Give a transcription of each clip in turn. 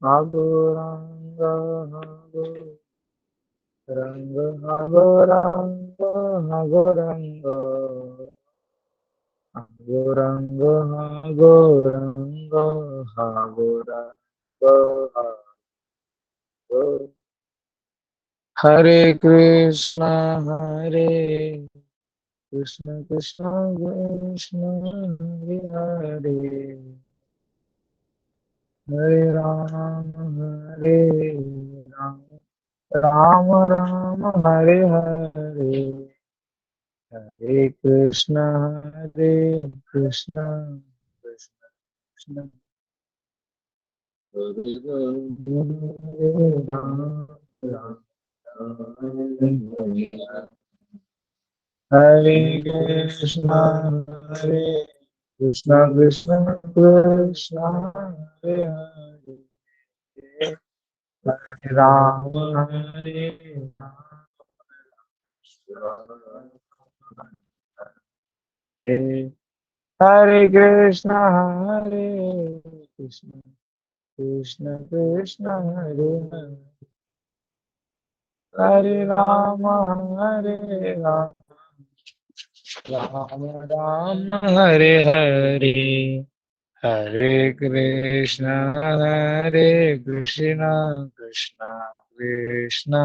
Agoranga, Agoranga, Agoranga, Agoranga, Agoranga, Agoranga, Agoranga, Agoranga. Hare Krishna, Krishna Krishna, Hare Hare, Hare Hare Ram, Ram Ram, Hare Hare, Hare Krishna, Krishna Krishna, Hare Hare, Ram Ram, Hare Krishna, Hare Krishna, Krishna Krishna, Hare Hare, Hare Ram, Hare Ram, Hare Hare Krishna, Hare Krishna, Krishna Krishna, Hare Hare, Hare Ram, Hare Ram, Ram Ram, Hare Hare. Hare Krishna, Hare Krishna, Krishna Krishna,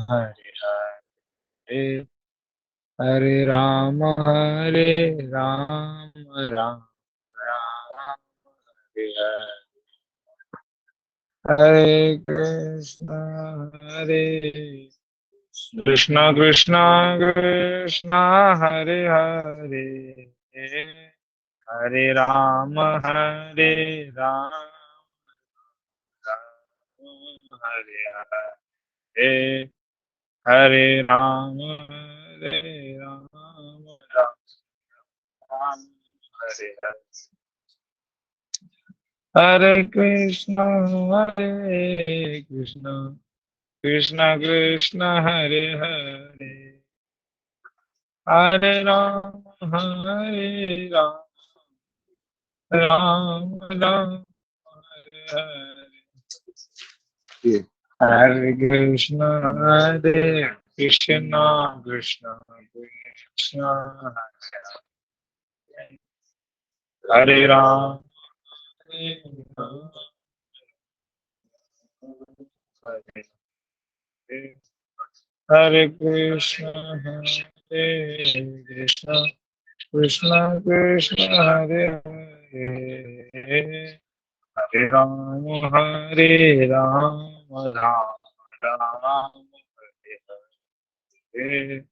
Hare Hare, Hare Rama, Hare Rama, Rama Rama, Hare Hare. Hare Krishna, Hare Krishna, Krishna Krishna, Hare Hare, Hare Rama, Hare Rama, Hare Hare, Hare Rama, Hare Rama, Rama Hare Hare. Hare Krishna, Hare Krishna, Krishna Krishna, Hare Hare, Hare Rama, Hare Rama, Rama Rama, Hare Hare. Hare Krishna, Hare Krishna, Krishna Krishna, Hare Ram, Hare Ram, Hare Hare. Hare Krishna, Hare Krishna, Krishna Krishna, Hare Hare, Hare Ram, Hare Ram, Ram Ram, Hare Hare.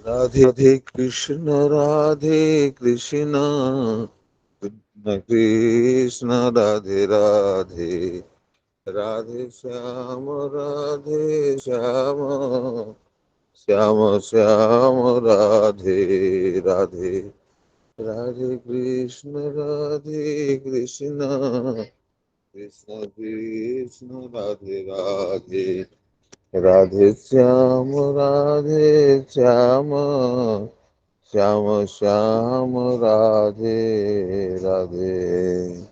Radhe Krishna Krishna Krishna Radhe Radhe Radhe Shyam Shyam Shyam Radhe Radhe Radhe Krishna Krishna Krishna Radhe Radhe Radhe Shyam Shyam Shyam Radhe Radhe.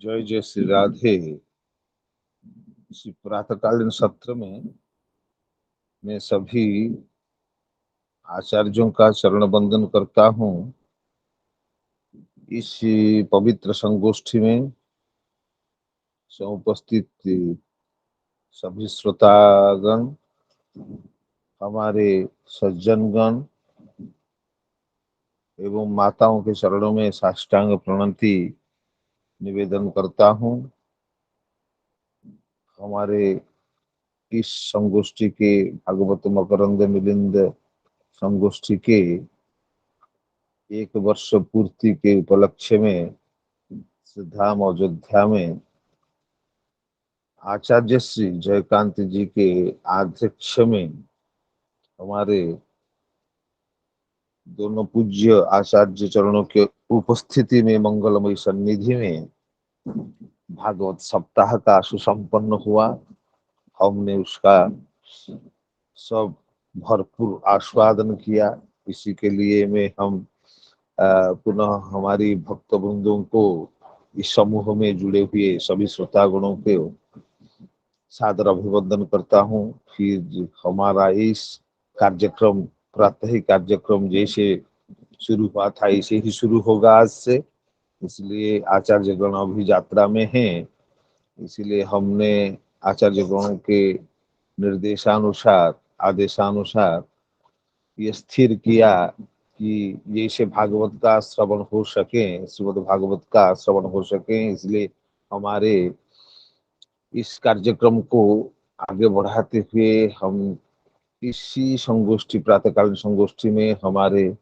जय जय श्री राधे। इसी प्रातःकालीन सत्र में मैं सभी आचार्यों का चरण वंदन करता हूँ। इस पवित्र संगोष्ठी में उपस्थित सभी श्रोतागण, हमारे सज्जनगण एवं माताओं के चरणों में साष्टांग प्रणति निवेदन करता हूँ। हमारे इस संगोष्ठी के भागवत मकरंद मिलिंद संगोष्ठी के 1 वर्ष पूर्ति के उपलक्ष्य में धाम अयोध्या में आचार्य श्री जयकांत जी के आध्यक्ष में हमारे दोनों पूज्य आचार्य चरणों के उपस्थिति में मंगलमय सन्निधि में भागवत सप्ताह का सुसंपन्न हुआ। हमने उसका सब भरपूर आस्वादन किया। इसी के लिए में हम पुनः हमारी भक्त बंधुओं को, इस समूह में जुड़े हुए सभी श्रोतागणों के सादर अभिवंदन करता हूँ। फिर हमारा इस कार्यक्रम, प्रातः कार्यक्रम जैसे शुरू हुआ था ऐसे ही शुरू होगा आज से। इसलिए आचार्य गण अभी यात्रा में हैं, इसलिए हमने आचार्य गणों के निर्देशानुसार, आदेशानुसार ये स्थिर किया कि जैसे भागवत का श्रवण हो सके, श्रीमद् भागवत का श्रवण हो सके, इसलिए हमारे इस कार्यक्रम को आगे बढ़ाते हुए हम इसी संगोष्ठी, प्रातःकालीन संगोष्ठी में हमारे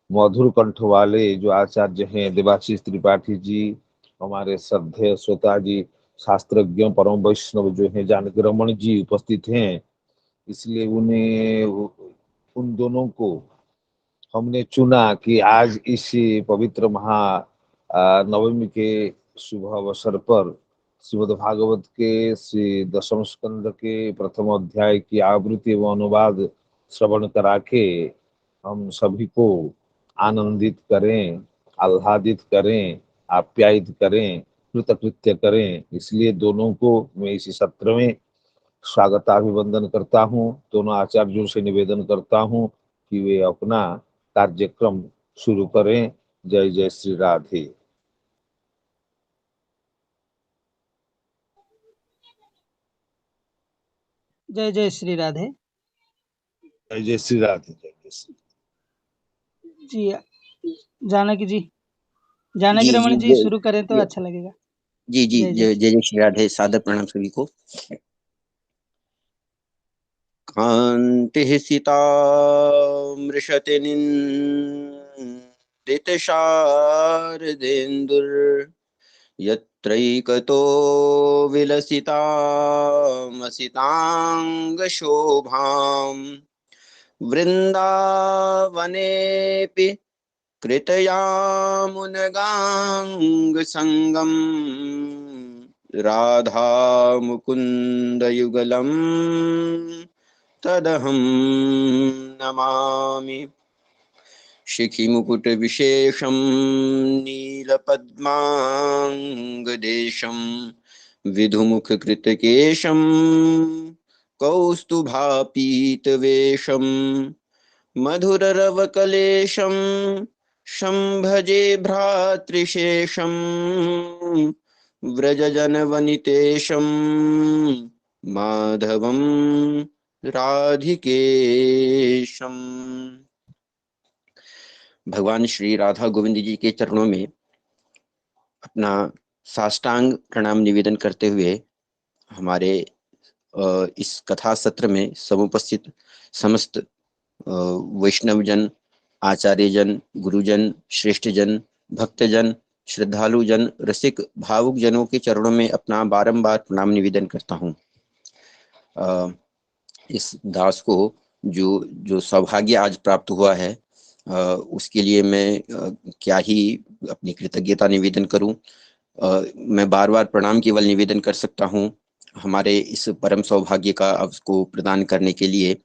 मधुर कंठ वाले जो आचार्य हैं देवाशीष त्रिपाठी जी, हमारे श्रद्धेय श्रोता जी, शास्त्रज्ञ परम वैष्णव जो हैं जानकी रमन जी उपस्थित हैं। इसलिए उन दोनों को हमने चुना कि आज इस पवित्र महा नवमी के शुभ अवसर पर श्रीमद् भागवत के श्री दशम स्कंद के प्रथम अध्याय की आवृत्ति व अनुवाद श्रवण करा के हम सभी को आनंदित करें, आह्लादित करें, आप्यायित करें, कृतकृत्य करें। इसलिए दोनों को मैं इसी सत्र में स्वागताभिवंदन करता हूँ। दोनों आचार्यों से निवेदन करता हूँ कि वे अपना कार्यक्रम शुरू करें। जय जय श्री राधे। जय जय श्री राधे। जय जय श्री राधे। जय जय श्री जी जानकी जी, जानकी रमन जी शुरू करें तो अच्छा लगेगा। जी जी, जय जय श्री राधे। सादर प्रणाम सभी को। कांति सीता मृषति निंदित शारदेन्दुर यत्रैकतो विलसितामसितांग शोभाम् वृंदावनेऽपि कृतयामुनगांग संगम राधा मुकुंद युगलम तदहं नमामि। शिखि मुकुट विशेषम नीलपद्मांगदेशम विधुमुख कृतकेशम कौस्तुभापीतवेशम मधुररवकलेशं शंभजे भ्रातृशेषं व्रजजनवनितेशं माधवं राधिकेशम। भगवान श्री राधा गोविंद जी के चरणों में अपना साष्टांग प्रणाम निवेदन करते हुए हमारे इस कथा सत्र में समुपस्थित समस्त वैष्णवजन, आचार्यजन, गुरुजन, श्रेष्ठजन, भक्तजन, श्रद्धालुजन, रसिक भावुक जनों के चरणों में अपना बारंबार प्रणाम निवेदन करता हूँ। इस दास को जो सौभाग्य आज प्राप्त हुआ है, उसके लिए मैं क्या ही अपनी कृतज्ञता निवेदन करूं। मैं बार बार प्रणाम केवल निवेदन कर सकता हूं हमारे इस परम सौभाग्य का आपको प्रदान करने के लिए।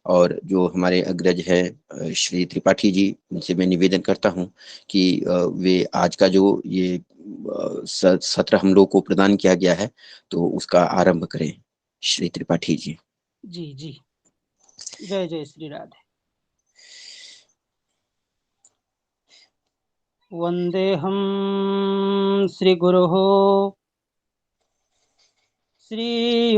और जो हमारे अग्रज हैं श्री त्रिपाठी जी, उनसे मैं निवेदन करता हूं कि वे आज का जो ये सत्र हम लोग को प्रदान किया गया है, तो उसका आरंभ करें श्री त्रिपाठी जी। जी जी, जय जय श्री राधे। वंदेहम श्रीगुरोः श्रीयुतपदकमलम्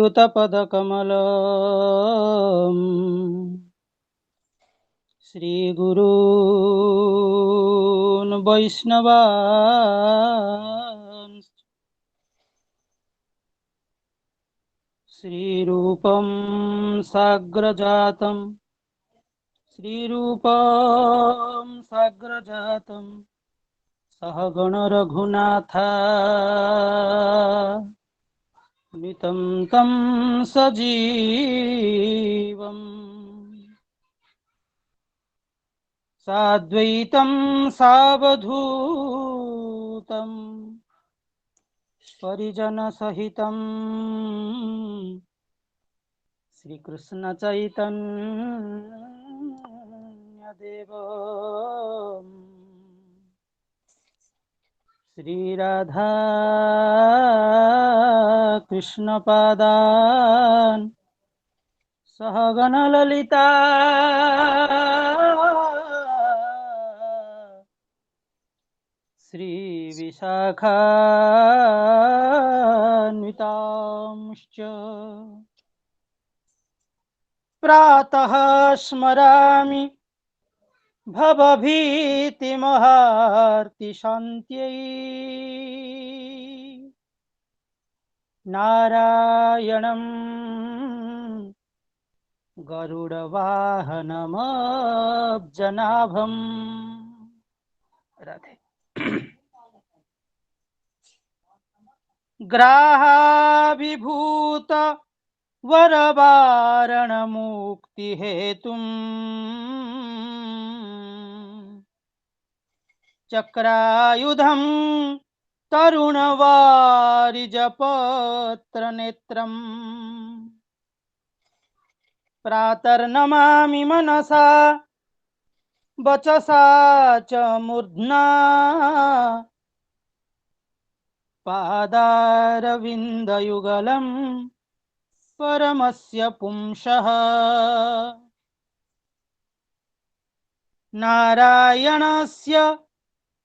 श्रीगुरून् वैष्णवांश्च श्रीरूपं साग्रजातं सहगण रघुनाथान्वितं तं सजीवम् साद्वैतं सावधूतं परिजनसहितं श्रीकृष्ण चैतन्यदेव श्रीराधा कृष्णपादान् सहगण ललिता श्रीविशाखान्वितांश्च प्रातः स्मरामि भवभीतिमहार्तिशान्त्यै नारायणं गरुडवाहनमब्जनाभम्। राधे। ग्राहाभिभूत वरवारणमुक्तिहेतुम् चक्रायुधं तरुणवारिजपत्रनेत्रम् प्रातर्नमामि मनसा वचसा च मूर्ध्ना पादारविन्दयुगलं परमस्य पुंसः नारायणस्य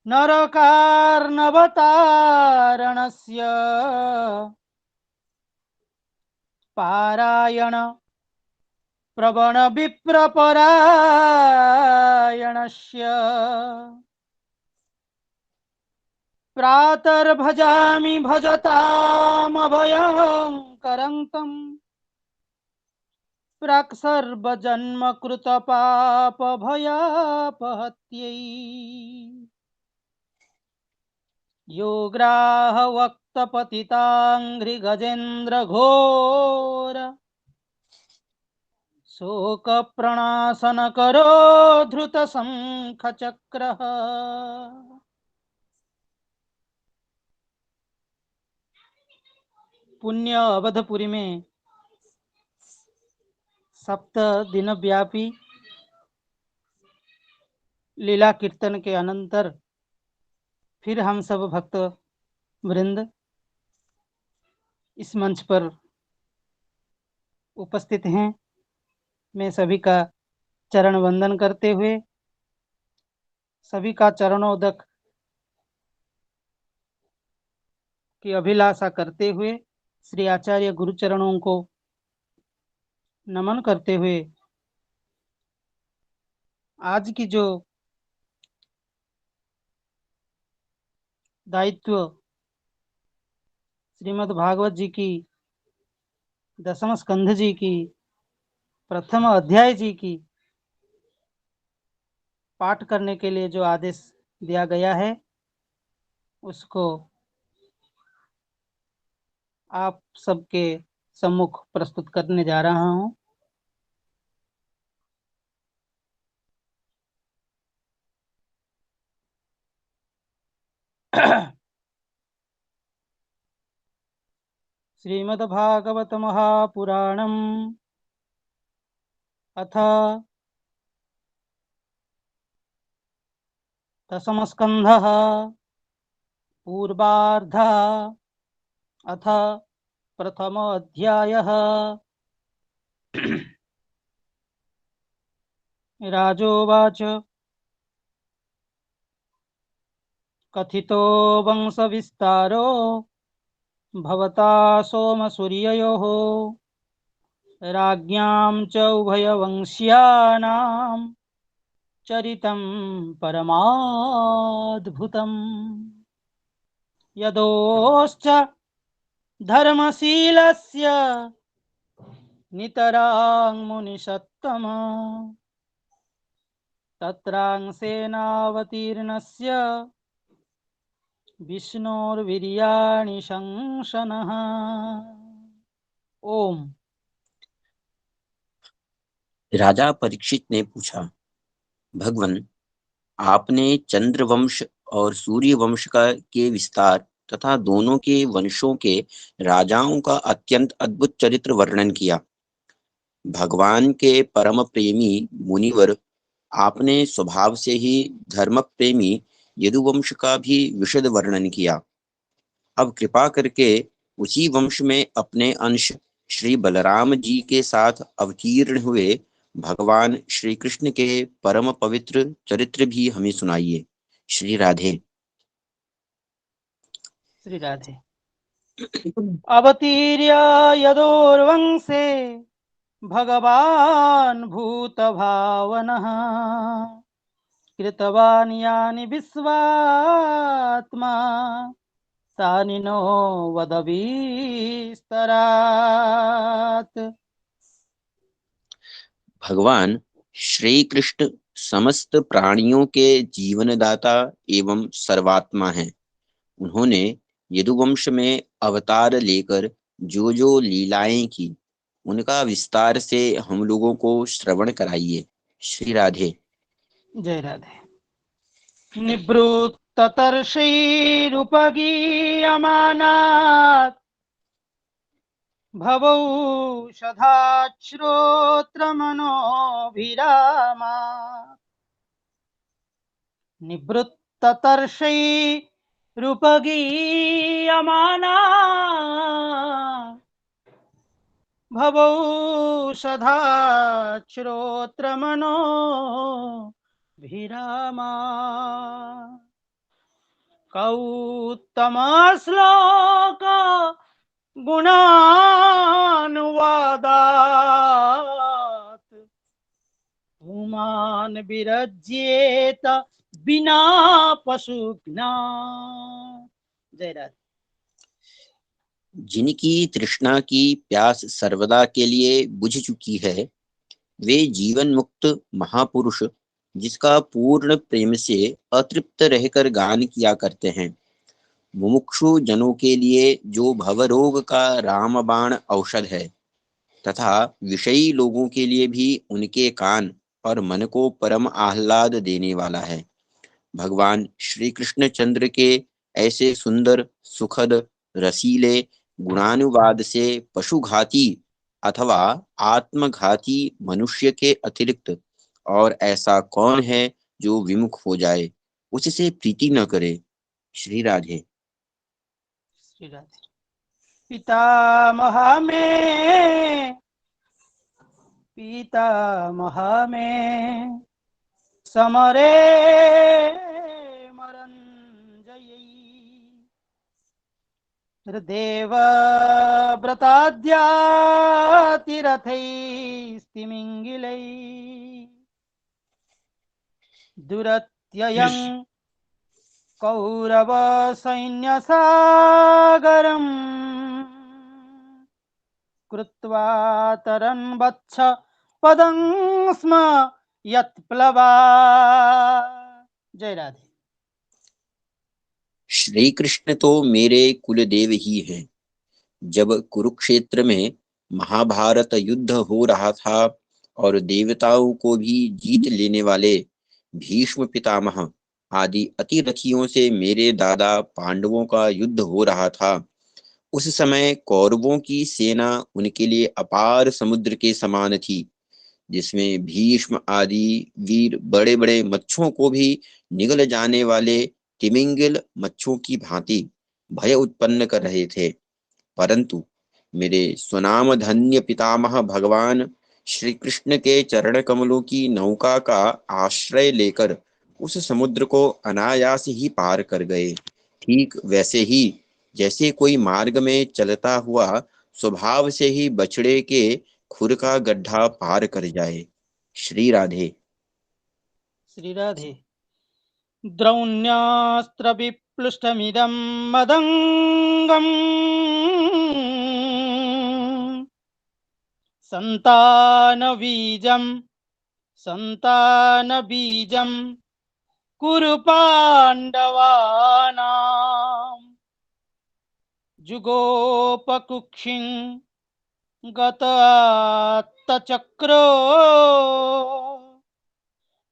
नरकार्णवतारणस्य पारायण प्रवण विप्रपरायणस्य प्रातर्भजामि भजतामभयङ्करं प्राक्सर्वजन्मकृतपापभयापहत्यै योग्राहवक्तपतिताङ्घ्रिगजेन्द्रघोर शोकप्रणाशनकरो धृतशङ्खचक्रः पुण्य अवधपुरी में 7 दिन व्यापी लीला कीर्तन के अनंतर फिर हम सब भक्त वृंद इस मंच पर उपस्थित हैं। मैं सभी का चरण वंदन करते हुए, सभी का चरणोदक की अभिलाषा करते हुए, श्री आचार्य गुरुचरणों को नमन करते हुए आज की जो दायित्व श्रीमद् भागवत जी की 10वें स्कंध जी की प्रथम अध्याय जी की पाठ करने के लिए जो आदेश दिया गया है उसको आप सबके सम्मुख प्रस्तुत करने जा रहा हूं। श्रीमद्भागवत महापुराणम् अथ 10वां स्कन्धः पूर्वार्धा अथ प्रथमोऽध्यायः। राजोवाच कथितो वंशविस्तारो भवता सोमसूर्ययोः राज्ञां च उभयवंश्यानां चरितं परमाद्भुतम्। यदोश्च धर्मशीलस्य नितरां मुनिषत्तम तत्रांसेनावतीर्णस्य विष्णोर्वीर्याणि शंसनः। ओम। राजा परीक्षित ने पूछा, भगवन, आपने चंद्रवंश और सूर्य वंश के विस्तार तथा दोनों के वंशों के राजाओं का अत्यंत अद्भुत चरित्र वर्णन किया। भगवान के परम प्रेमी मुनिवर, आपने स्वभाव से ही धर्म प्रेमी यदुवंश का भी विशद वर्णन किया। अब कृपा करके उसी वंश में अपने अंश श्री बलराम जी के साथ अवतीर्ण हुए भगवान श्री कृष्ण के परम पवित्र चरित्र भी हमें सुनाइए। श्री राधे। श्री राधे। अवतीर्य यदोर्वंशे भगवान् भूतभावनः कृतवान् यानि विश्वात्मा तानि नो वद विस्तरात्। भगवान श्री कृष्ण समस्त प्राणियों के जीवनदाता एवं सर्वात्मा हैं। उन्होंने यदुवंश में अवतार लेकर जो जो लीलाएं की, उनका विस्तार से हम लोगों को श्रवण कराइए। श्री राधे। जय राधे। निवृत्ततर्षैरुपगीयमानात् भवौषधात् श्रोत्रमनोभिरामात्। निवृत्ततर्षैरुपगीयमानात् भवौषधात् श्रोत्रमनोभिरामात्। कौत्तमश्लोक गुणानुवादात् पुमान् विरज्येत बिना पशुघ्नात्। जय राधे। जिनकी तृष्णा की प्यास सर्वदा के लिए बुझ चुकी है, वे जीवन मुक्त महापुरुष जिसका पूर्ण प्रेम से अतृप्त रहकर गान किया करते हैं, मुमुक्षु जनों के लिए जो भवरोग का रामबाण औषध है, तथा विषयी लोगों के लिए भी उनके कान और मन को परम आह्लाद देने वाला है। भगवान श्री कृष्ण चंद्र के ऐसे सुंदर, सुखद, रसीले गुणानुवाद से पशुघाती अथवा आत्मघाती मनुष्य के अतिरिक्त और ऐसा कौन है जो विमुख हो जाए, उससे प्रीति न करे। श्री राधे। श्री राधे। पितामह में समरे मरञ्जयी देव व्रताद्यातिरथैस्तिमिङ्गिलै दुरत्ययं कौरव सैन्यसागरम् कृत्वा तरन् वत्स पदं स्म यत्प्लवा। जय राधे। श्री कृष्ण तो मेरे कुलदेव ही हैं। जब कुरुक्षेत्र में महाभारत युद्ध हो रहा था और देवताओं को भी जीत लेने वाले भीष्म पितामह आदि अतिरथियों से मेरे दादा पांडवों का युद्ध हो रहा था, उस समय कौरवों की सेना उनके लिए अपार समुद्र के समान थी, जिसमें भीष्म आदि वीर बड़े बड़े मच्छों को भी निगल जाने वाले तिमिंगिल मच्छों की भांति भय उत्पन्न कर रहे थे, परंतु मेरे स्वनाम धन्य पितामह भगवान श्री कृष्ण के चरण कमलों की नौका का आश्रय लेकर उस समुद्र को अनायास ही पार कर गए। ठीक वैसे ही जैसे कोई मार्ग में चलता हुआ स्वभाव से ही बछड़े के खुर का गड्ढा पार कर जाए। श्री राधे। श्री राधे। द्रौण्यास्त्र विप्लुष्टमिदं मदंगम संतान बीजम कुरु पांडवानां जुगोपकुक्षिं गतचक्रो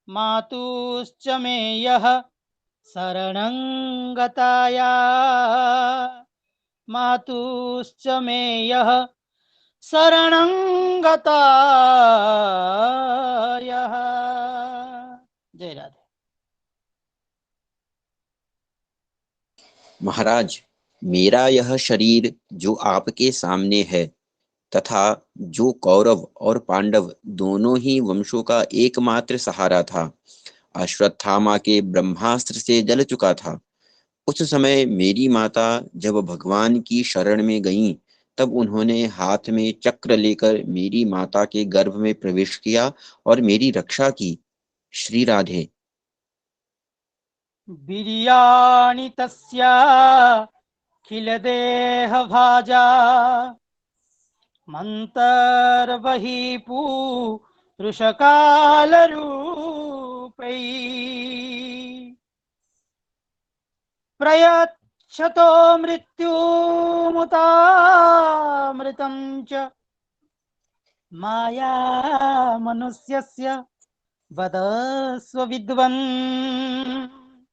मातुश्च मे यः शरणं गताया मातुश्च मे यः शरणं गतायः। जय राधे। महाराज, मेरा यह शरीर जो आपके सामने है तथा जो कौरव और पांडव दोनों ही वंशों का एकमात्र सहारा था, अश्वत्थामा के ब्रह्मास्त्र से जल चुका था। उस समय मेरी माता जब भगवान की शरण में गईं, तब उन्होंने हाथ में चक्र लेकर मेरी माता के गर्भ में प्रवेश किया और मेरी रक्षा की। श्री राधे। बिरियाणि तस्याखिल देह भाजा मन्तर्बहि पुरुषकाल रूपै प्रयच्छतो मृत्युमुतामृतं च माया मनुष्यस्य वदस्व विद्वन्।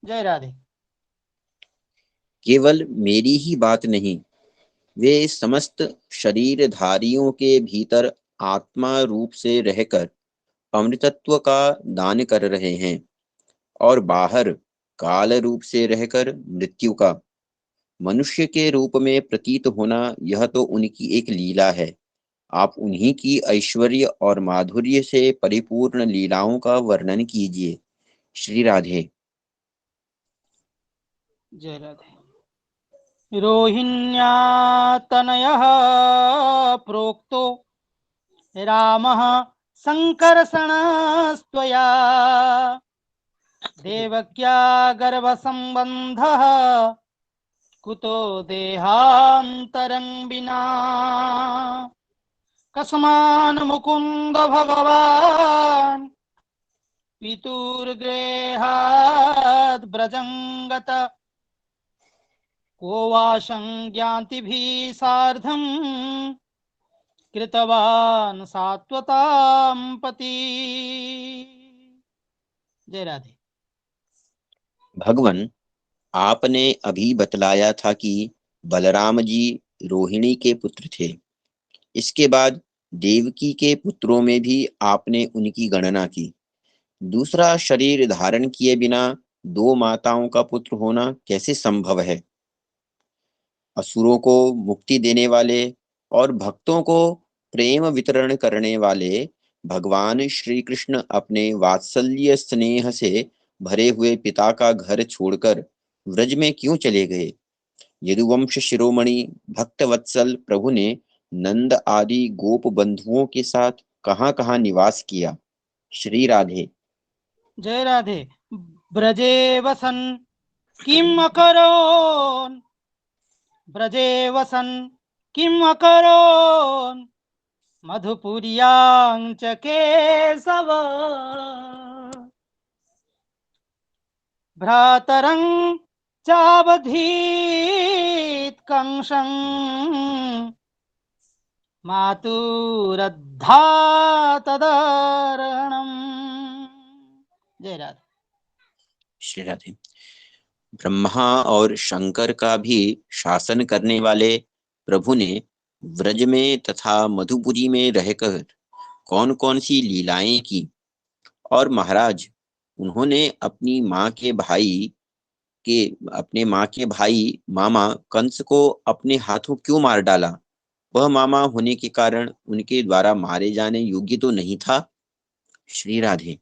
जय राधे। केवल मेरी ही बात नहीं, वे समस्त शरीरधारियों के भीतर आत्मा रूप से रहकर अमृतत्व का दान कर रहे हैं और बाहर काल रूप से रहकर मृत्यु का। मनुष्य के रूप में प्रतीत होना यह तो उनकी एक लीला है। आप उन्हीं की ऐश्वर्य और माधुर्य से परिपूर्ण लीलाओं का वर्णन कीजिए। श्री राधे। जय राधे। रोहिण्या तनयः प्रोक्तो रामः संकर्षणस्त्वया देवक्या गर्भसंबन्धः कुतो देहान्तरं विना कस्मान् मुकुन्द भगवान् पितुर्गृहात् ब्रजं गत को वा संज्ञातिभिः सार्धं कृतवान् सात्वतां पति। जय राधे। भगवन, आपने अभी बतलाया था कि बलराम जी रोहिणी के पुत्र थे। इसके बाद देवकी के पुत्रों में भी आपने उनकी गणना की। दूसरा शरीर धारण किए बिना दो माताओं का पुत्र होना कैसे संभव है? असुरों को मुक्ति देने वाले और भक्तों को प्रेम वितरण करने वाले भगवान श्री कृष्ण अपने वात्सल्य स्नेह से भरे हुए पिता का घर छोड़कर व्रज में क्यों चले गए? यदुवंश शिरोमणि भक्त वत्सल प्रभु ने नंद आदि गोप बंधुओं के साथ कहाँ कहाँ निवास किया? श्री राधे। जय राधे। ब्रजे वसन किम अकरोन् ब्रजे वसन किम अकरोन् मधुपुर्यां च केशव भ्रातरं चावधीत् कंसं मातुरद्धा तदर्हणम्। जय राधे। श्री राधे। ब्रह्मा और शंकर का भी शासन करने वाले प्रभु ने व्रज में तथा मधुपुरी में रहकर कौन कौन सी लीलाएं की? और महाराज, उन्होंने अपनी माँ के भाई अपने माँ के भाई मामा कंस को अपने हाथों क्यों मार डाला? वह मामा होने के कारण उनके द्वारा मारे जाने योग्य तो नहीं था। श्री राधे।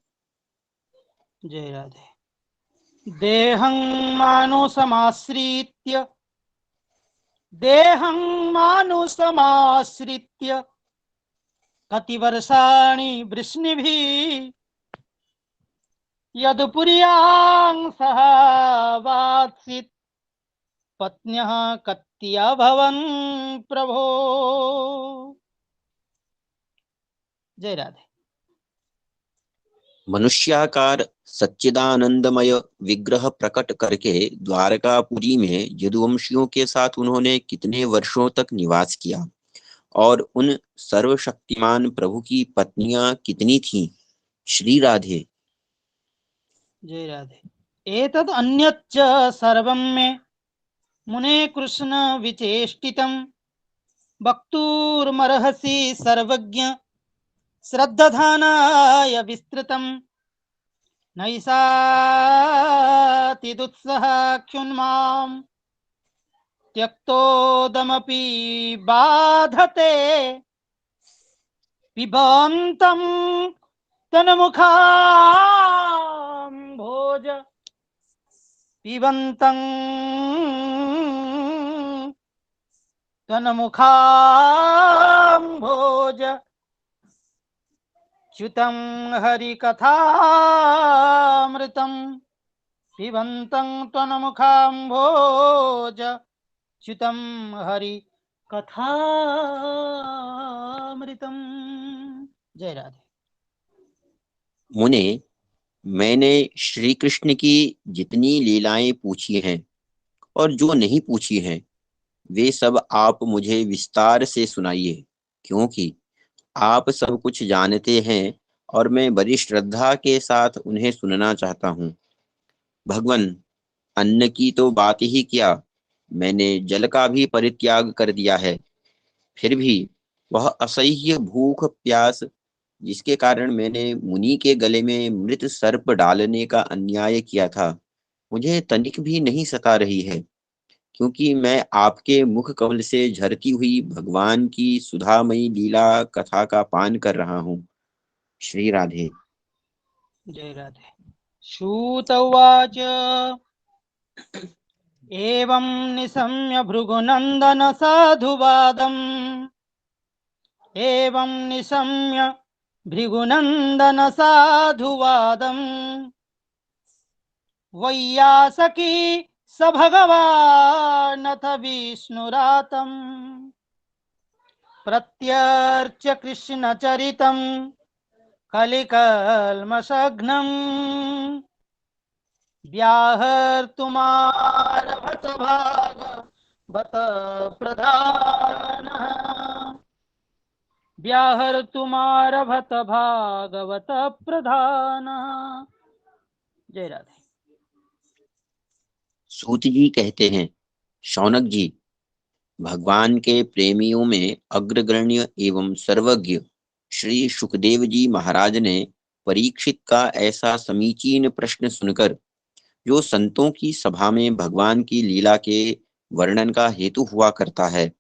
जय राधे। देहं मानुसमाश्रित्य कति वर्षाणि वृष्णिभिः यदुपुर्यां सह वात्सित् पत्न्यः कत्याभवन् प्रभो। जय राधे। मनुष्याकार सच्चिदानंदमय विग्रह प्रकट करके द्वारकापुरी में यदुवंशियों के साथ उन्होंने कितने वर्षों तक निवास किया और उन सर्वशक्तिमान प्रभु की पत्नियां कितनी थीं? श्री राधे। जय राधे। एतद् अन्यच्च सर्वं मे मुने कृष्ण विचेष्टितं वक्तुर्मर्हसि सर्वज्ञ श्रद्धानाय विस्तृतम् नैषातिदुत्सहाख्युन्मां त्यक्तोदमपि बाधते पिबन्तं तन्मुखाम्भोज पिबन्तं तन्मुखाम्भोज च्युतं हरिकथामृतं पिबन्तं त्वन्मुखाम्भोज च्युतं हरिकथामृतं। जय राधे। मुने, मैंने श्री कृष्ण की जितनी लीलाएं पूछी हैं और जो नहीं पूछी हैं वे सब आप मुझे विस्तार से सुनाइए, क्योंकि आप सब कुछ जानते हैं और मैं बड़ी श्रद्धा के साथ उन्हें सुनना चाहता हूँ। भगवन, अन्न की तो बात ही क्या, मैंने जल का भी परित्याग कर दिया है, फिर भी वह असह्य भूख प्यास जिसके कारण मैंने मुनि के गले में मृत सर्प डालने का अन्याय किया था, मुझे तनिक भी नहीं सता रही है, क्योंकि मैं आपके मुख कमल से झरती हुई भगवान की सुधामयी लीला कथा का पान कर रहा हूँ। श्री राधे। जय राधे। सूत उवाच एवं निशम्य भृगुनन्दन साधुवादम् एवं निशम्य भृगुनन्दन साधुवादम् वैयासकी स भगवानथ विष्णुरातम् प्रत्यर्च्य कृष्णचरितं कलिकल्मषघ्नं व्याहर्तुमारभत भागवत प्रधानः व्याहर्तुमारभत भागवत प्रधानः। जय राधे। सूत जी कहते हैं, शौनक जी, भगवान के प्रेमियों में अग्रगण्य एवं सर्वज्ञ श्री सुखदेव जी महाराज ने परीक्षित का ऐसा समीचीन प्रश्न सुनकर, जो संतों की सभा में भगवान की लीला के वर्णन का हेतु हुआ करता है,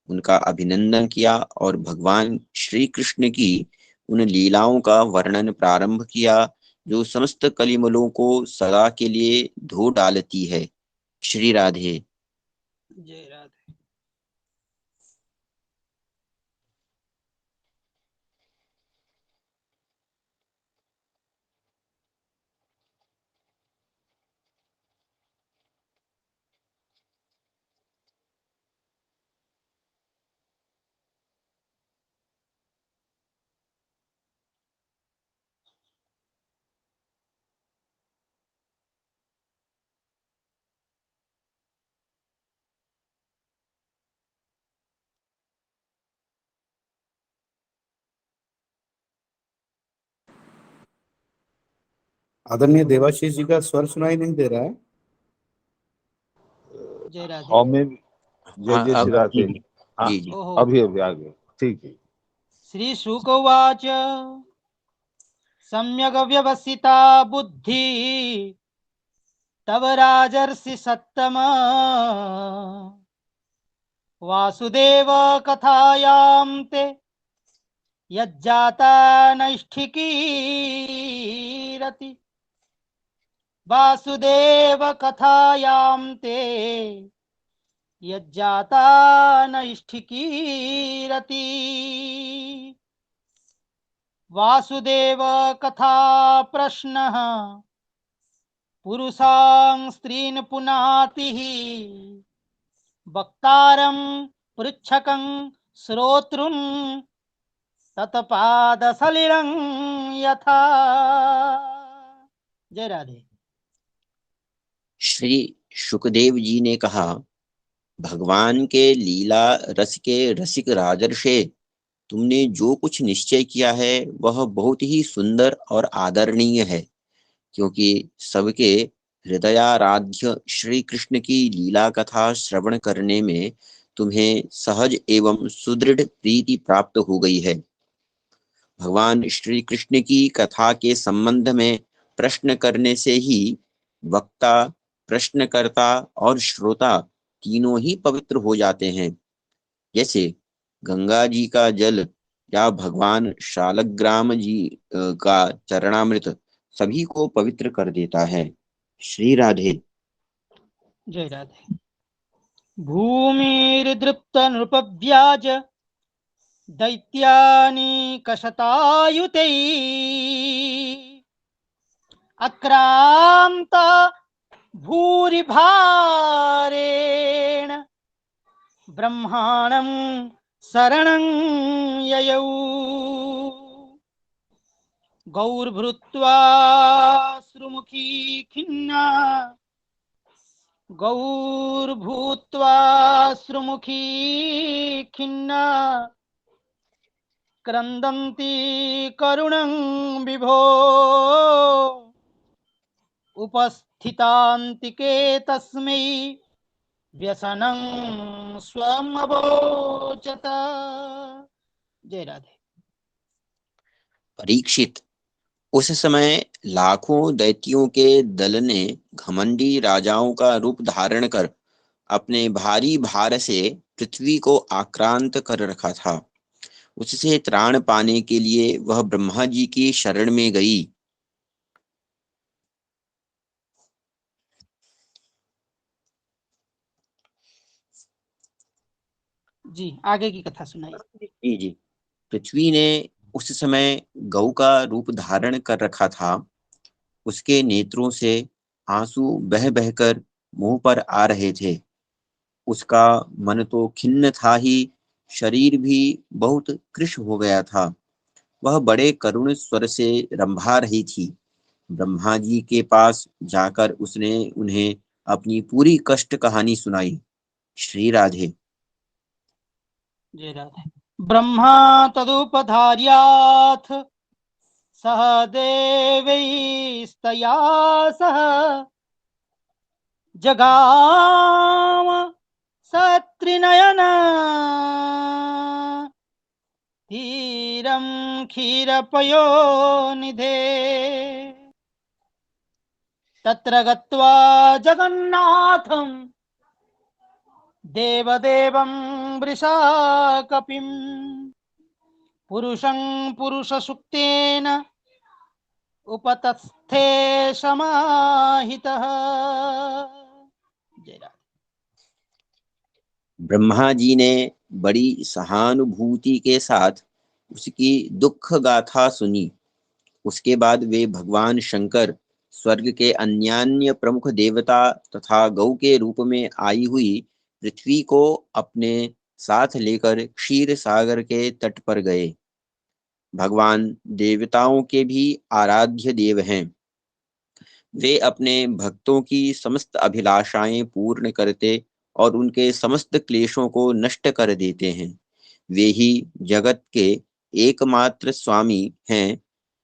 उनका अभिनंदन किया और भगवान श्री कृष्ण की उन लीलाओं का वर्णन प्रारंभ किया जो समस्त कलिमलों को सदा के लिए धो डालती है। श्री राधे। जय राधे। आदरणीय देवाशीष जी का स्वर सुनाई नहीं दे रहा है। जय राधे। हमें भी जय जय श्री राधे। हाँ, जी जी। ओहो। अभी अभी आ गए, ठीक है। श्री शुक उवाच सम्यग् व्यवसिता बुद्धि तब राजर्षि सत्तम वासुदेव कथायां ते यज्जाता नैष्ठिकीरति वासुदेव कथायां ते यज्जाता नैष्ठिकीरति वासुदेव कथा प्रश्नः पुरुषां स्त्रीन् पुनातिः वक्तारं पृच्छकं श्रोतृन् तत्पादसलिलं यथा। जय राधे। श्री शुकदेव जी ने कहा, भगवान के लीला रस के रसिक राजर्षे, तुमने जो कुछ निश्चय किया है वह बहुत ही सुंदर और आदरणीय है, क्योंकि सबके हृदयाराध्य श्री कृष्ण की लीला कथा श्रवण करने में तुम्हें सहज एवं सुदृढ़ प्रीति प्राप्त हो गई है। भगवान श्री कृष्ण की कथा के संबंध में प्रश्न करने से ही वक्ता, प्रश्नकर्ता और श्रोता तीनों ही पवित्र हो जाते हैं। जैसे गंगा जी का जल या भगवान शालग्राम जी का चरणामृत सभी को पवित्र कर देता है। श्री राधे। जय राधे। भूमिर्दृप्त नृपव्याज दैत्यानि कशतायुतैः अक्रांता भूरिभारेण ब्रह्माणं शरणं ययौ गौर्भृत्वा श्रुमुखी खिन्ना गौर्भूत्वा श्रुमुखी खिन्ना क्रन्दन्ति करुणं विभो उपस्थितान्तिके तस्मै व्यसनं स्वमवोचत। जय राधे। परीक्षित, उस समय लाखों दैत्यों के दल ने घमंडी राजाओं का रूप धारण कर अपने भारी भार से पृथ्वी को आक्रांत कर रखा था। उससे त्राण पाने के लिए वह ब्रह्मा जी की शरण में गई। जी आगे की कथा सुनाइए। जी जी। पृथ्वी ने उस समय गौ का रूप धारण कर रखा था। उसके नेत्रों से आंसू बह बहकर मुंह पर आ रहे थे। उसका मन तो खिन्न था ही, शरीर भी बहुत कृश हो गया था। वह बड़े करुण स्वर से रंभा रही थी। ब्रह्मा जी के पास जाकर उसने उन्हें अपनी पूरी कष्ट कहानी सुनाई। श्री राधे। जय राधे। ब्रह्मा तदुपधार्याथ सह देवैस्तया सह जगाम सत्रिनयन धीरं क्षीरपयोनिधे तत्र गत्वा जगन्नाथं देवदेवं वृषाकपिं पुरुषं पुरुषसुक्तेन उपतस्थे समाहितः। जय राधे। ब्रह्मा जी ने बड़ी सहानुभूति के साथ उसकी दुख गाथा सुनी। उसके बाद वे भगवान शंकर, स्वर्ग के अन्यान्य प्रमुख देवता तथा गौ के रूप में आई हुई पृथ्वी को अपने साथ लेकर क्षीर सागर के तट पर गए। भगवान देवताओं के भी आराध्य देव हैं। वे अपने भक्तों की समस्त अभिलाषाएं पूर्ण करते और उनके समस्त क्लेशों को नष्ट कर देते हैं। वे ही जगत के एकमात्र स्वामी हैं।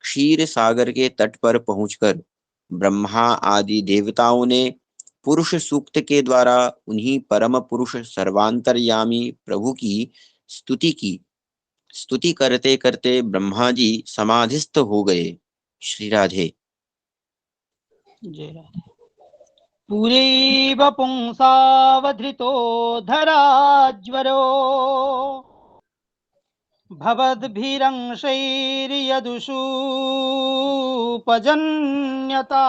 क्षीर सागर के तट पर पहुंचकर ब्रह्मा आदि देवताओं ने पुरुष सूक्त के द्वारा उन्हीं परम पुरुष सर्वांतर्यामी प्रभु की स्तुति की। स्तुति करते करते ब्रह्मा जी समाधिस्थ हो गए। श्री राधे। जय राधे। पुरैव पुंसावधृतो धराज्वरो भवद्भिरंशैर्यदुषूपजन्यता।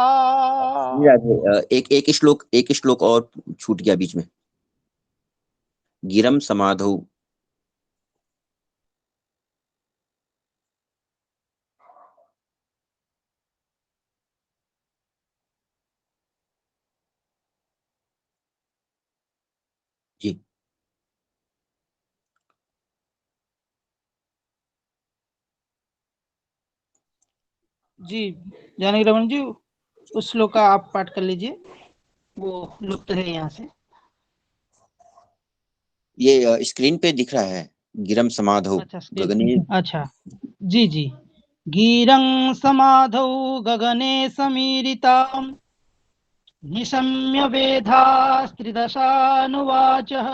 एक श्लोक और छूट गया बीच में। गिरम समाधौ। जी जी जानकी रमन जी, उस श्लोक का आप पाठ कर लीजिए, वो लुप्त है यहाँ से। ये स्क्रीन पे दिख रहा है, गिरम समाधौ अच्छा गगने। अच्छा जी जी। गीरं समाधौ गगने समीरितां निशम्य वेधास्त्रिदशानुवाचः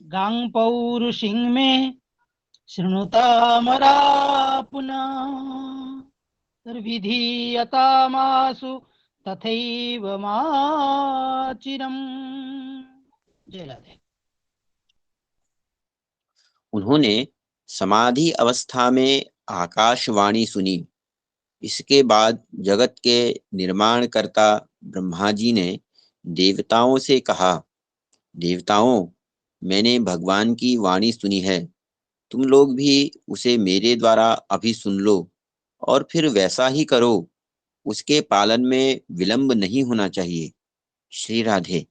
गां पौरुषिं मे शृणुतामरा पुनः विधीयतामासु तथैव माचिरम्। जय राधे। उन्होंने समाधि अवस्था में आकाशवाणी सुनी। इसके बाद जगत के निर्माणकर्ता ब्रह्मा जी ने देवताओं से कहा, देवताओं, मैंने भगवान की वाणी सुनी है, तुम लोग भी उसे मेरे द्वारा अभी सुन लो और फिर वैसा ही करो। उसके पालन में विलंब नहीं होना चाहिए। श्री राधे।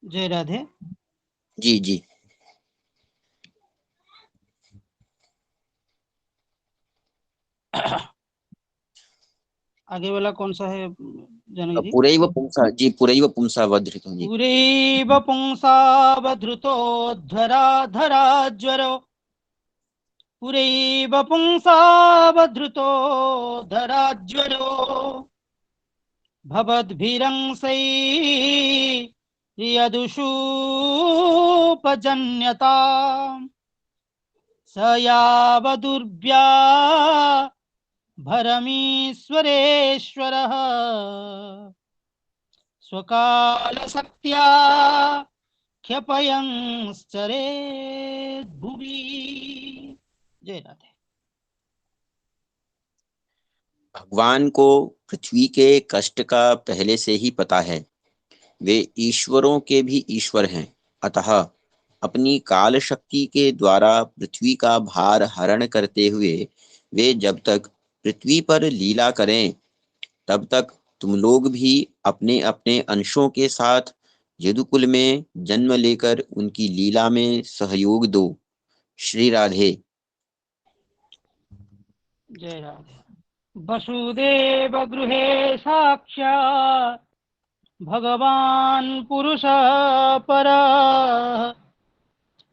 जय राधे। जी जी। आगे वाला कौन सा है जानवी जी? पुरैव पुंसा, जी पुरैव पुंसा वधृतो जी। पुरैव पुंसावधृतोद्धराधराज्वरो पुरैव पुंसावधृतो धराज्वरो भवद्भिरंसैर्यदुषूपजन्यता स यावदुर्व्या भरमीश्वरेश्वरः स्वकालशक्त्या क्षपयंश्चरेद् भुवि। जय राधे। भगवान को पृथ्वी के कष्ट का पहले से ही पता है। वे ईश्वरों के भी ईश्वर हैं। अतः अपनी काल शक्ति के द्वारा पृथ्वी का भार हरण करते हुए वे जब तक पृथ्वी पर लीला करें, तब तक तुम लोग भी अपने अपने अंशों के साथ यदुकुल में जन्म लेकर उनकी लीला में सहयोग दो। श्री राधे। जय राधे। वसुदेव गृहे साक्षात् भगवान् पुरुषः परः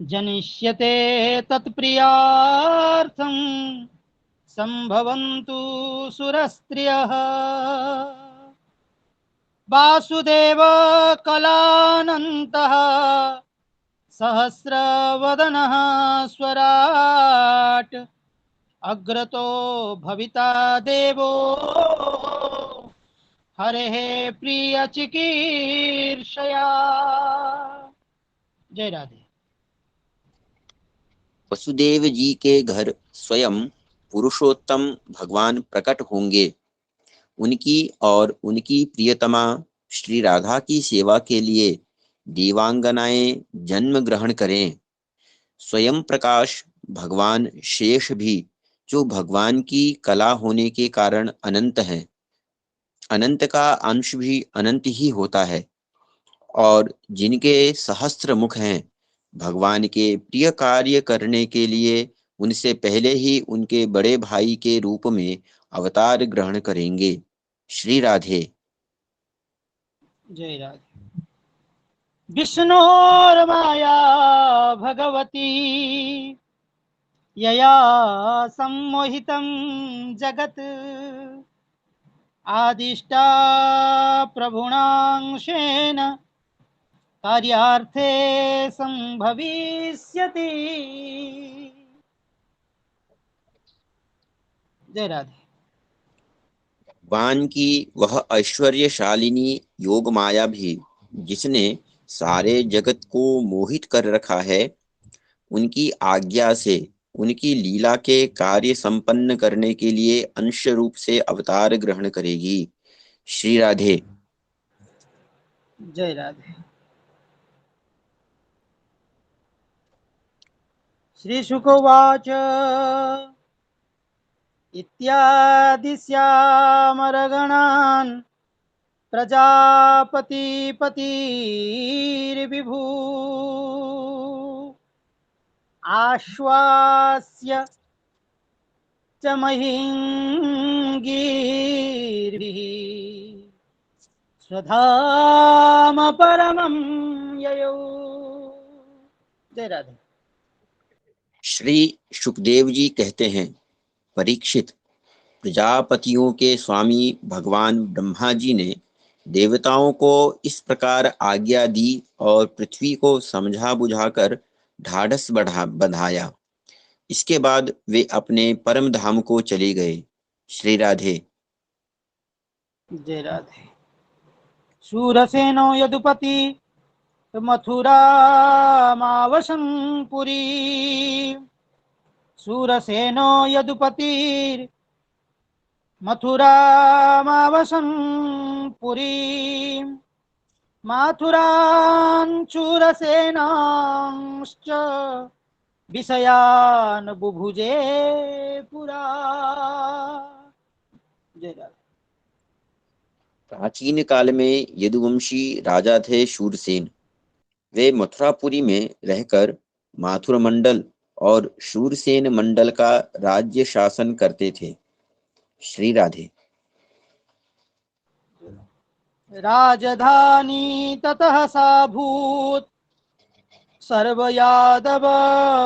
जनिष्यते तत्प्रियार्थं संभवन्तु सुरस्त्रियः वासुदेव कलानन्तः सहस्रवदनः स्वराट् अग्रतो भविता देवो हरेः प्रियचिकीर्षया। जय राधे। वसुदेव जी के घर स्वयं पुरुषोत्तम भगवान प्रकट होंगे। उनकी और उनकी प्रियतमा श्री राधा की सेवा के लिए देवांगनाएं जन्म ग्रहण करें। स्वयं प्रकाश भगवान शेष भी, जो भगवान की कला होने के कारण अनंत है, अनंत का अंश भी अनंत ही होता है, और जिनके सहस्त्र मुख हैं, भगवान के प्रिय कार्य करने के लिए उनसे पहले ही उनके बड़े भाई के रूप में अवतार ग्रहण करेंगे। श्री राधे। जय राधे। विष्णोर्माया भगवती यया सम्मोहितं जगत् आदिष्टा प्रभुणांशेन कार्यार्थे संभविष्यति। जय राधे। भगवान की वह ऐश्वर्यशालिनी योग माया भी जिसने सारे जगत को मोहित कर रखा है, उनकी आज्ञा से उनकी लीला के कार्य संपन्न करने के लिए अंश रूप से अवतार ग्रहण करेगी। श्री राधे। जय राधे। श्री शुकोवाच इत्यादि श्यामरगणान् प्रजापतिपतिर्विभू आश्वास्य च महिङ्गीर्भिः स्वधाम परमं ययौ। जय राधे। श्री सुखदेव जी कहते हैं, परीक्षित, प्रजापतियों के स्वामी भगवान ब्रह्मा जी ने देवताओं को इस प्रकार आज्ञा दी और पृथ्वी को समझा बुझाकर ढाढ़स बंधाया। इसके बाद वे अपने परम धाम को चले गए। श्री राधे। जय राधे। शूरसेनो यदुपति मथुरामावसन् पुरी शूरसेनो यदुपतिर् मथुरामावसन् पुरी माथुरान् शूरसेनांश्च विषयान् बुभुजे पुरा। जय राधे। प्राचीन काल में यदुवंशी राजा थे शूरसेन। वे मथुरापुरी में रहकर माथुर मंडल और शूरसेन मंडल का राज्य शासन करते थे। श्री राधे। राजधानी ततः सा भूत सर्व यादव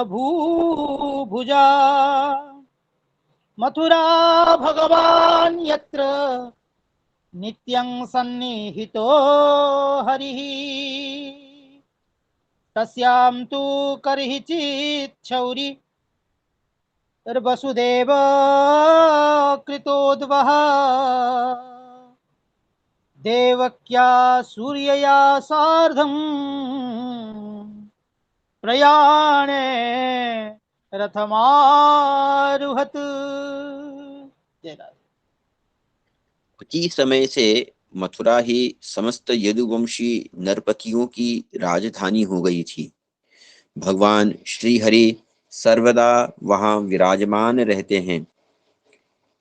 भूभुजा मथुरा भगवान यत्र नित्यं सन्निहितो हरिः तस्यां तु करहिचित् शौरि वसुदेव कृतोद्वः देवक्या सूर्यया सार्धं प्रयाणे रथमारुहत। जय राधे। उसी समय से मथुरा ही समस्त यदुवंशी नरपतियों की राजधानी हो गई थी। भगवान श्री हरि सर्वदा वहां विराजमान रहते हैं।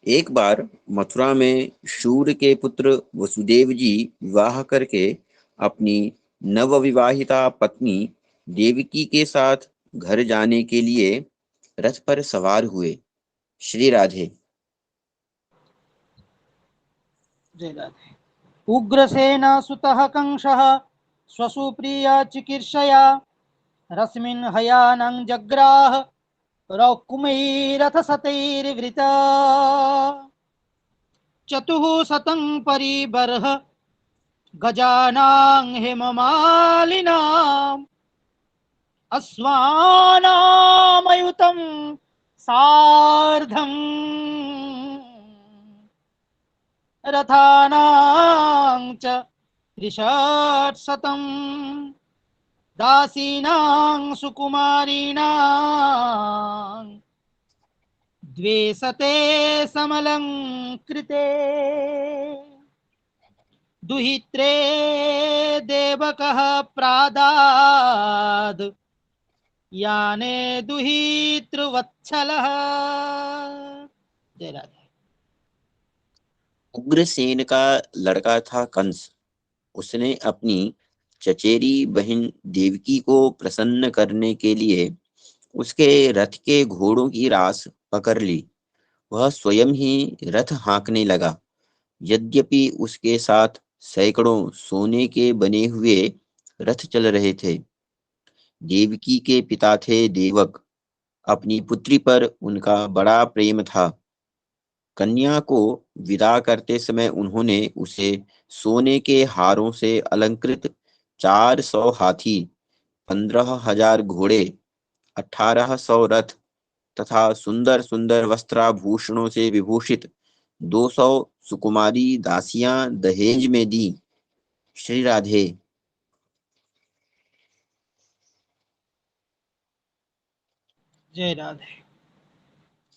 एक बार मथुरा में शूर के पुत्र वसुदेव जी विवाह करके अपनी नवविवाहिता पत्नी देवकी के साथ घर जाने के लिए रथ पर सवार हुए। श्री राधे। जय राधे। उग्रसेन सुतः कंसः स्वसुप्रिया चिकीर्षया रश्मिन् हयानं जग्राह रौकुमैरथसतैर्वृता चतुः शतं परिबर्ह गजानां हेममालिनाम् अश्वानामयुतं सार्धम् रथानां च त्रिशतं दासीनां सुकुमारीणां द्वेषते समलङ्कृते दुहित्रे देवकः प्रादाद् याने दुहितृवत्सलः। जय राधे। उग्रसेन का लड़का था कंस। उसने अपनी चचेरी बहन देवकी को प्रसन्न करने के लिए उसके रथ के घोड़ों की रास पकड़ ली। वह स्वयं ही रथ हाँकने लगा। यद्यपि उसके साथ सैकड़ों सोने के बने हुए रथ चल रहे थे। देवकी के पिता थे देवक। अपनी पुत्री पर उनका बड़ा प्रेम था। कन्या को विदा करते समय उन्होंने उसे सोने के हारों से अलंकृत 400 हाथी, 15,000 घोड़े, 1800 रथ तथा सुंदर सुंदर वस्त्राभूषणों से विभूषित 200 सुकुमारी दासियां दहेज में दी। श्री राधे। जय राधे।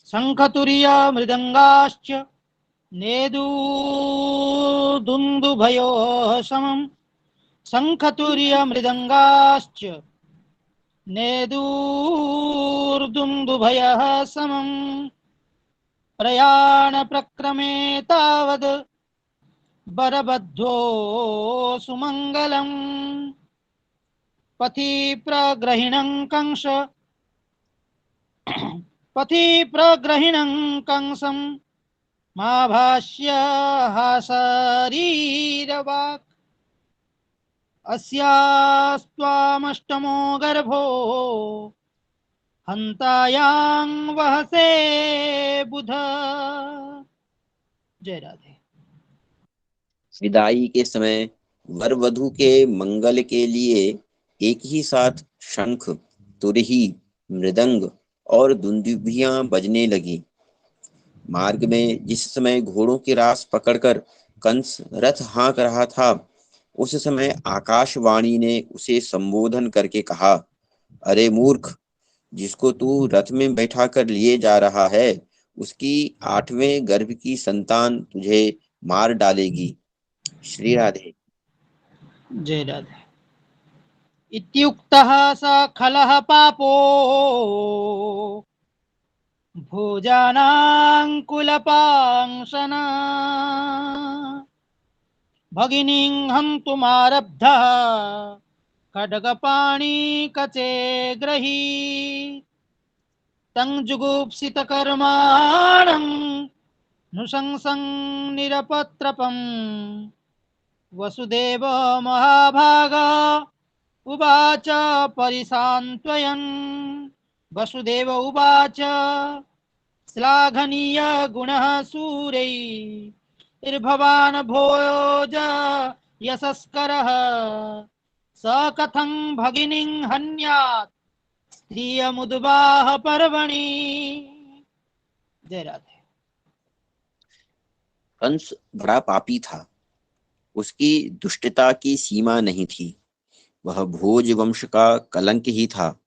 शंखतुर्य मृदंगाश्च नेदुदुन्दुभयो समम् शंखतुर्य मृदंगाश्च नेदुर्दुन्दुभयः समम् प्रयाण प्रक्रमे तावद् बरबद्धो सुमंगलम् पथि प्रग्रहिणं कंस पथि प्रग्रहिणं कंसं माभाष्य हासरीरवाक् अस्यास्त्वामष्टमो गर्भो हन्तायां वहसे बुध। जय राधे। विदाई के समय वर वधु के मंगल के लिए एक ही साथ शंख, तुरही, मृदंग और दुंदुभियां बजने लगी। मार्ग में जिस समय घोड़ों की रास पकड़कर कंस रथ हाँक रहा था, उस समय आकाशवाणी ने उसे संबोधन करके कहा, अरे मूर्ख, जिसको तू रथ में बैठा कर लिए जा रहा है, उसकी 8वें गर्भ की संतान तुझे मार डालेगी। श्री राधे। जय राधे। इत्युक्तः स खलः पापो भोजानां कुलपांसना भगिनीं हन्तुमारब्धः खड्गपाणिकचे ग्रहीत् तं जुगुप्सितकर्माणं नृशंसं निरपत्रपम् वसुदेव महाभागा उवाच परिसान्त्वयन् वसुदेव उवाच श्लाघनीय गुणः सूरैर्भवान् भोज यशस्करः स कथं भगिनीं हन्यात् स्त्रियमुद्वाह पर्वणि। जय राधे। कंस बड़ा पापी था। उसकी दुष्टता की सीमा नहीं थी। वह भोज वंश का कलंक ही था।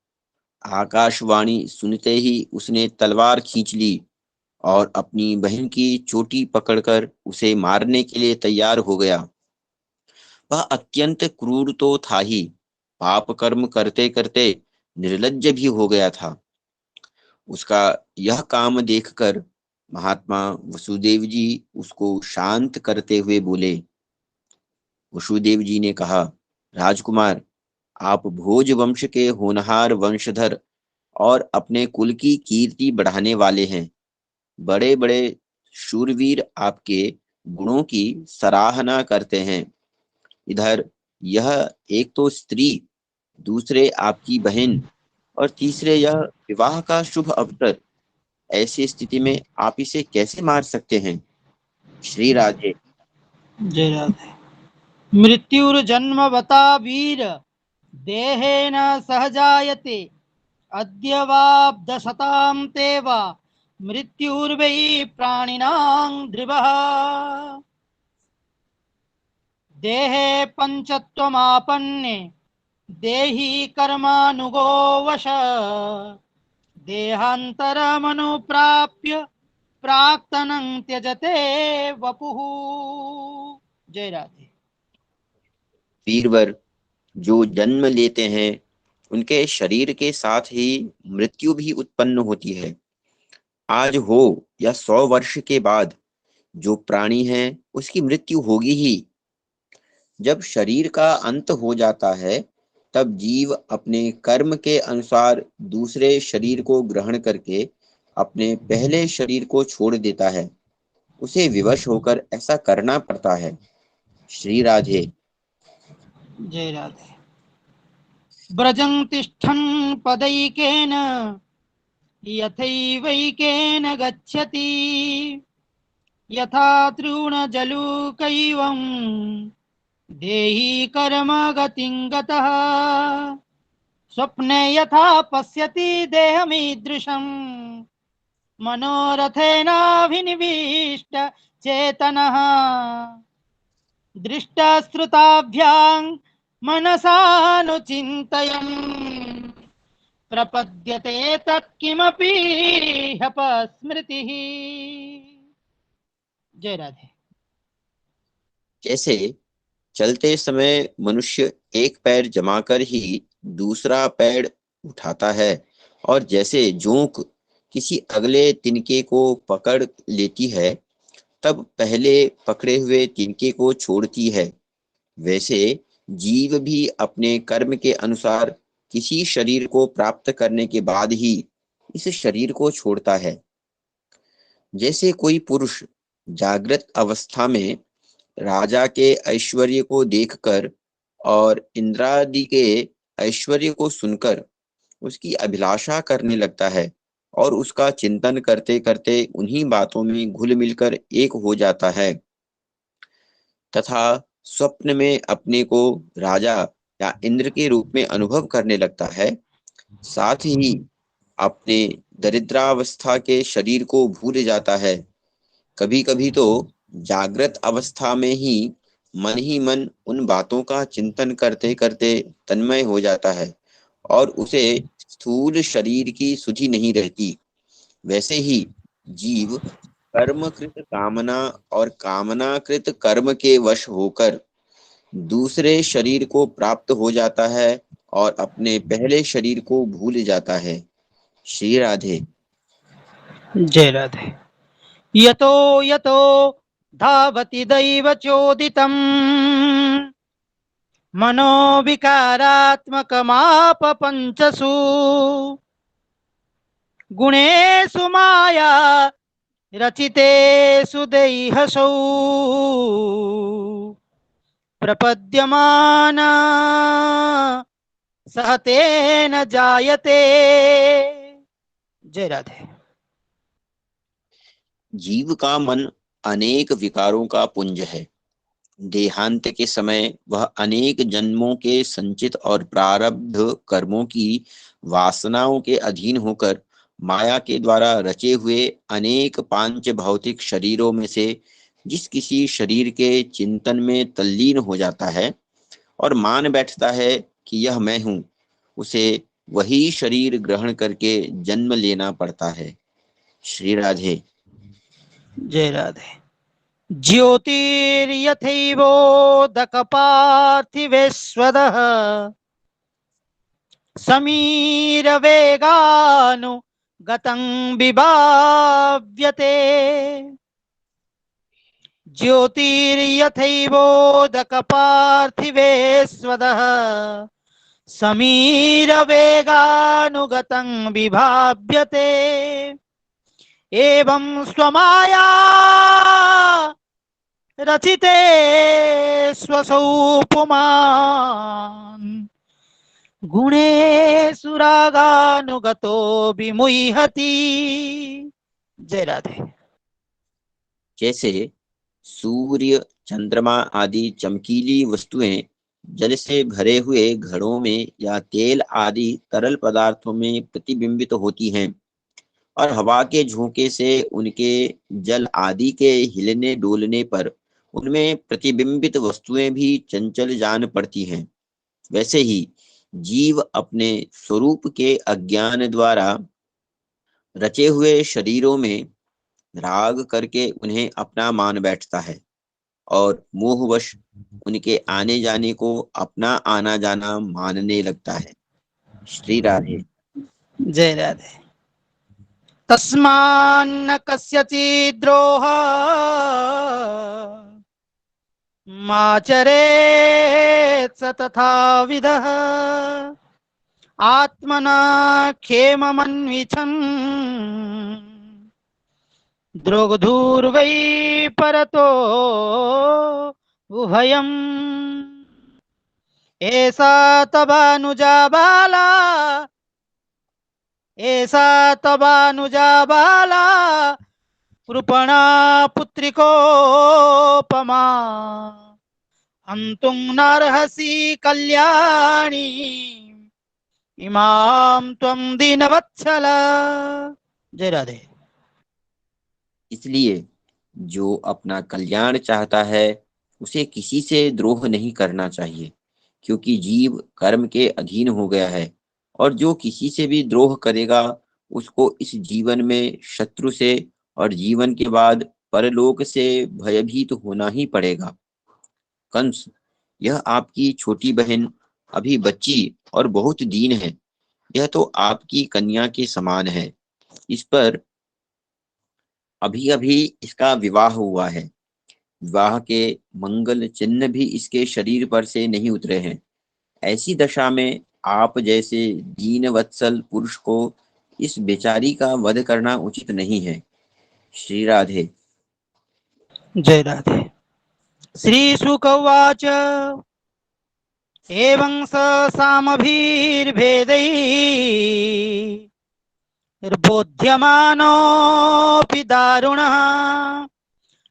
आकाशवाणी सुनते ही उसने तलवार खींच ली और अपनी बहन की चोटी पकड़कर उसे मारने के लिए तैयार हो गया। वह अत्यंत क्रूर तो था ही, पाप कर्म करते करते निर्लज्ज भी हो गया था। उसका यह काम देखकर महात्मा वसुदेव जी उसको शांत करते हुए बोले। वसुदेव जी ने कहा, राजकुमार, आप भोज वंश के होनहार वंशधर और अपने कुल की कीर्ति बढ़ाने वाले हैं। बड़े बड़े शूरवीर आपके गुणों की सराहना करते हैं। इधर यह एक तो स्त्री, दूसरे आपकी बहन और तीसरे यह विवाह का शुभ अवसर। ऐसी स्थिति में आप इसे कैसे मार सकते हैं? श्री राधे। जय राधे। मृत्युर्जन्मवता वीर देहेन सहजायते अद्य वाब्दशतां ते वा मृत्युर्वै प्राणिनां ध्रुवः देहे पञ्चत्वमापन्ने देहि कर्मानुगो वश देहान्तरमनुप्राप्य प्राक्तनं त्यजते वपुः। जय राधे। वीरवर जो जन्म लेते हैं, उनके शरीर के साथ ही मृत्यु भी उत्पन्न होती है। आज हो या 100 वर्ष के बाद जो प्राणी है उसकी मृत्यु होगी ही। जब शरीर का अंत हो जाता है, तब जीव अपने कर्म के अनुसार दूसरे शरीर को ग्रहण करके अपने पहले शरीर को छोड़ देता है। उसे विवश होकर ऐसा करना पड़ता है। श्री राधे। जय राधे। व्रजं तिष्ठन् पदैकेन यथैवैकेन गच्छति यथा तृणजलूकैवं देहि कर्म गतिं गतः स्वप्ने यथा पश्यति देहमीदृशं मनोरथेनाभिनिविष्ट चेतनः दृष्टश्रुताभ्यां मनसानुचिन्तयन् प्रपद्यते तत्किमपि ह्यपस्मृतिः। जय राधे। जैसे चलते समय मनुष्य एक पैर जमाकर ही दूसरा पैर उठाता है, और जैसे जोंक किसी अगले तिनके को पकड़ लेती है तब पहले पकड़े हुए तिनके को छोड़ती है, वैसे जीव भी अपने कर्म के अनुसार किसी शरीर को प्राप्त करने के बाद ही इस शरीर को छोड़ता है। जैसे कोई पुरुष जागृत अवस्था में राजा के ऐश्वर्य को देखकर और इंद्रादि के ऐश्वर्य को सुनकर उसकी अभिलाषा करने लगता है और उसका चिंतन करते करते उन्हीं बातों में घुल मिलकर एक हो जाता है, तथा स्वप्न में अपने को राजा या इंद्र के रूप में अनुभव करने लगता है, साथ ही अपने दरिद्रावस्था के शरीर को भूल जाता है। कभी कभी तो जागृत अवस्था में ही मन उन बातों का चिंतन करते करते तन्मय हो जाता है और उसे स्थूल शरीर की सुधि नहीं रहती। वैसे ही जीव कर्मकृत कामना और कामनाकृत कर्म के वश होकर दूसरे शरीर को प्राप्त हो जाता है और अपने पहले शरीर को भूल जाता है। श्री राधे। जय राधे। यतो यतो धावति दैव चोदितम् मनोविकारात्मकमाप पंचसु गुणेषु माया रचितेषु देहसौ प्रपद्यमाना सहतेन जायते। जय राधे। जीव का मन अनेक विकारों का पुंज है। देहांत के समय वह अनेक जन्मों के संचित और प्रारब्ध कर्मों की वासनाओं के अधीन होकर माया के द्वारा रचे हुए अनेक पांच भौतिक शरीरों में से जिस किसी शरीर के चिंतन में तल्लीन हो जाता है और मान बैठता है कि यह मैं हूं, उसे वही शरीर ग्रहण करके जन्म लेना पड़ता है। श्री राधे। जय राधे। ज्योतिर्यथैवोदक पार्थिवेश्वरः समीरवेगानुगतं विभाव्यते। ज्योतिर्यथैवोदक पार्थिवेश्वरः समीरवेगानुगतं विभाव्यते। एवं स्वमाया रचिते स्वसौ पुमान् गुणेषु रागानुगतो विमुह्यति। जय राधे। जैसे सूर्य, चंद्रमा आदि चमकीली वस्तुएं जल से भरे हुए घड़ों में या तेल आदि तरल पदार्थों में प्रतिबिंबित होती हैं और हवा के झोंके से उनके जल आदि के हिलने डोलने पर उनमें प्रतिबिंबित वस्तुएं भी चंचल जान पड़ती हैं, वैसे ही जीव अपने स्वरूप के अज्ञान द्वारा रचे हुए शरीरों में राग करके उन्हें अपना मान बैठता है और मोहवश उनके आने जाने को अपना आना जाना मानने लगता है। श्री राधे। जय राधे। तस्मान्न कस्यचिद् द्रोहः माचरेत् स तथाविधः आत्मना क्षेममन्विषन् द्रोगधूर्वै परतो उभयम्। ऐसा तबानुजा बाला ऐसा तबानुजा बाला कृपणा पुत्रिकोपमा हन्तुं नार्हसि कल्याणी इमां त्वं दीनवत्सल। जय राधे। इसलिए जो अपना कल्याण चाहता है उसे किसी से द्रोह नहीं करना चाहिए, क्योंकि जीव कर्म के अधीन हो गया है, और जो किसी से भी द्रोह करेगा उसको इस जीवन में शत्रु से और जीवन के बाद परलोक से भयभीत होना ही पड़ेगा। कंस, यह आपकी छोटी बहन अभी बच्ची और बहुत दीन है। यह तो आपकी कन्या के समान है। इस पर अभी अभी इसका विवाह हुआ है। विवाह के मंगल चिन्ह भी इसके शरीर पर से नहीं उतरे हैं। ऐसी दशा में आप जैसे दीन वत्सल पुरुष को इस बेचारी का वध करना उचित नहीं है। श्री राधे। जय राधे। श्री शुक उवाच एवं स सामभिर्भेदैर्बोध्यमानोऽपि दारुणः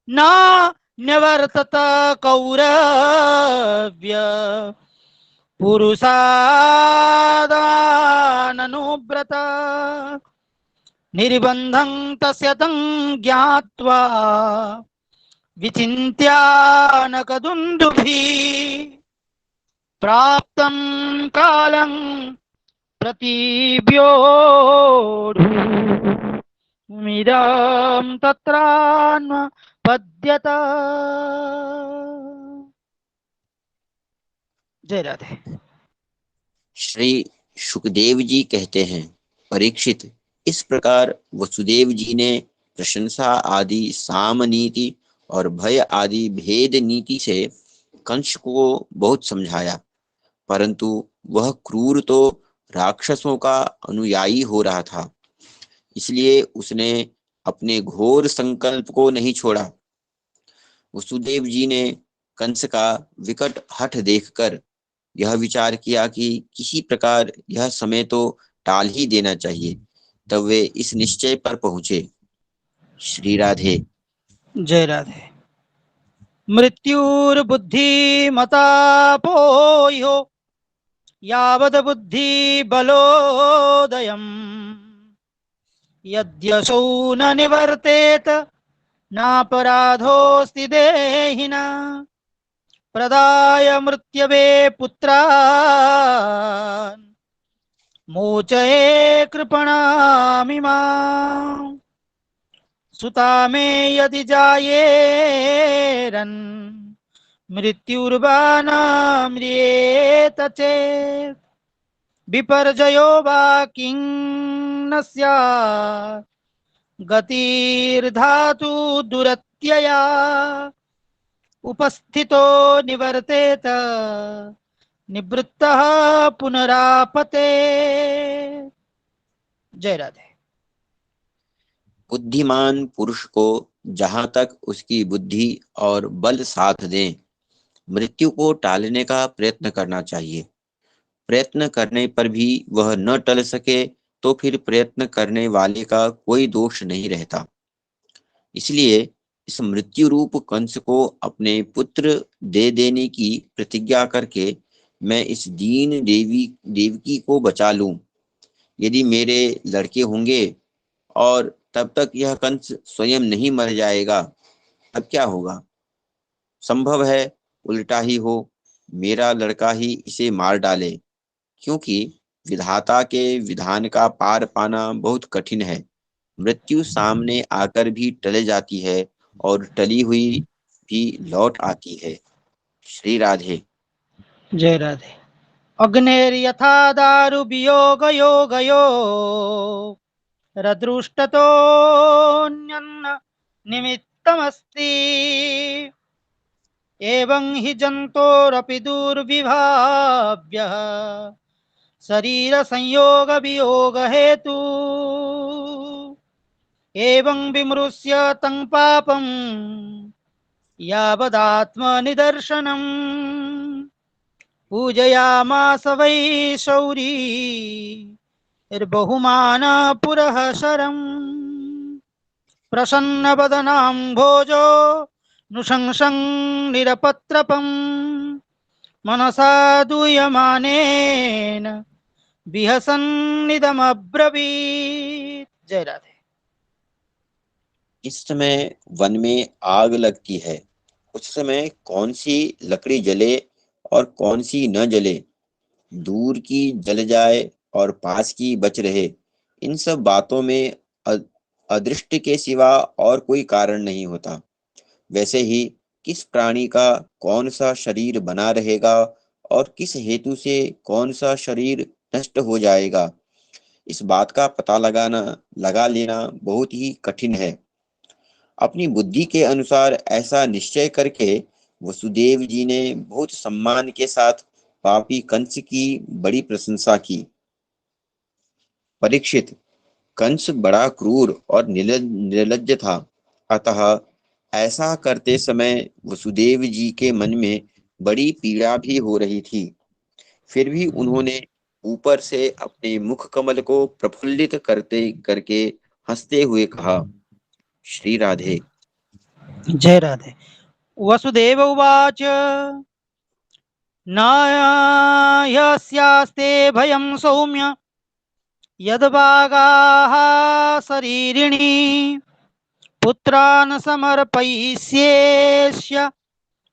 न न्यवर्तत कौरव्य पुरुषादाननुव्रत निर्बन्धं तस्य तं ज्ञात्वा विचिन्त्यानकदुन्दुभिः प्राप्तं कालं प्रतिव्योढुमिदं तत्रान्वपद्यत। जय राधे। श्री सुखदेव जी कहते हैं, परीक्षित, इस प्रकार वसुदेव जी ने प्रशंसा आदि साम नीति और भय आदि भेद नीति से कंस को बहुत समझाया, परंतु वह क्रूर तो राक्षसों का अनुयायी हो रहा था। इसलिए उसने अपने घोर संकल्प को नहीं छोड़ा। वसुदेव जी ने कंस का विकट हठ देखकर यह विचार किया कि किसी प्रकार यह समय तो टाल ही देना चाहिए। तब वे इस निश्चय पर पहुंचे। श्री राधे। जय राधे। मृत्युर्बुद्धिमतापोयो यावद् बुद्धि बलोदयम् यद्यसौ न निवर्तेत नापराधोऽस्ति देहिना प्रदाय मृत्यवे पुत्रान् मोचये कृपणामिमाम् सुता मे यदि जायेरन् मृत्युर्वानाम्रियेत चेत् विपर्जयो वा किं न स्यात् गतिर्धातु दुरत्यया उपस्थितो निवर्तेत निवृत्तः पुनरापते। जय राधे। बुद्धिमान पुरुष को जहां तक उसकी बुद्धि और बल साथ दें, मृत्यु को टालने का प्रयत्न करना चाहिए। प्रयत्न करने पर भी वह न टल सके तो फिर प्रयत्न करने वाले का कोई दोष नहीं रहता। इसलिए इस मृत्यु रूप कंस को अपने पुत्र दे देने की प्रतिज्ञा करके मैं इस दीन देवकी को बचा लूं। यदि मेरे लड़के होंगे और तब तक यह कंस स्वयं नहीं मर जाएगा, तब क्या होगा? संभव है उल्टा ही हो, मेरा लड़का ही इसे मार डाले, क्योंकि विधाता के विधान का पार पाना बहुत कठिन है। मृत्यु सामने आकर भी टल जाती है और टली हुई भी लौट आती है। श्री राधे। जय राधे। अग्नेर्यथा दारु वियोग योगयो रदृष्टतोऽन्यन्न निमित्तमस्ति एवं हि जन्तोरपि दुर्विभाव्यः शरीर संयोग वियोग हेतु एवं विमृश्य तं पापं यावदात्मनिदर्शनम् पूजयामास वै शौरी बहुमानपुरःशरम् प्रसन्नवदनां भोजो नृशंसं निरपत्रपम् मनसा दूयमानेन विहसन्निदमब्रवीत्। जय राधे। किस समय वन में आग लगती है, उस समय कौन सी लकड़ी जले और कौन सी न जले, दूर की जल जाए और पास की बच रहे, इन सब बातों में अदृष्ट के सिवा और कोई कारण नहीं होता। वैसे ही किस प्राणी का कौन सा शरीर बना रहेगा और किस हेतु से कौन सा शरीर नष्ट हो जाएगा, इस बात का पता लगा लेना बहुत ही कठिन है। अपनी बुद्धि के अनुसार ऐसा निश्चय करके वसुदेव जी ने बहुत सम्मान के साथ पापी कंस की बड़ी प्रशंसा की। परीक्षित, कंस बड़ा क्रूर और निर्लज्ज था, अतः ऐसा करते समय वसुदेव जी के मन में बड़ी पीड़ा भी हो रही थी। फिर भी उन्होंने ऊपर से अपने मुख कमल को प्रफुल्लित करते करके हंसते हुए कहा, श्री राधे। जय राधे। वसुदेव उवाच नायस्यास्ते भयं सौम्य यद्भागाः शरीरिणी पुत्रान् समर्पयिष्येष्य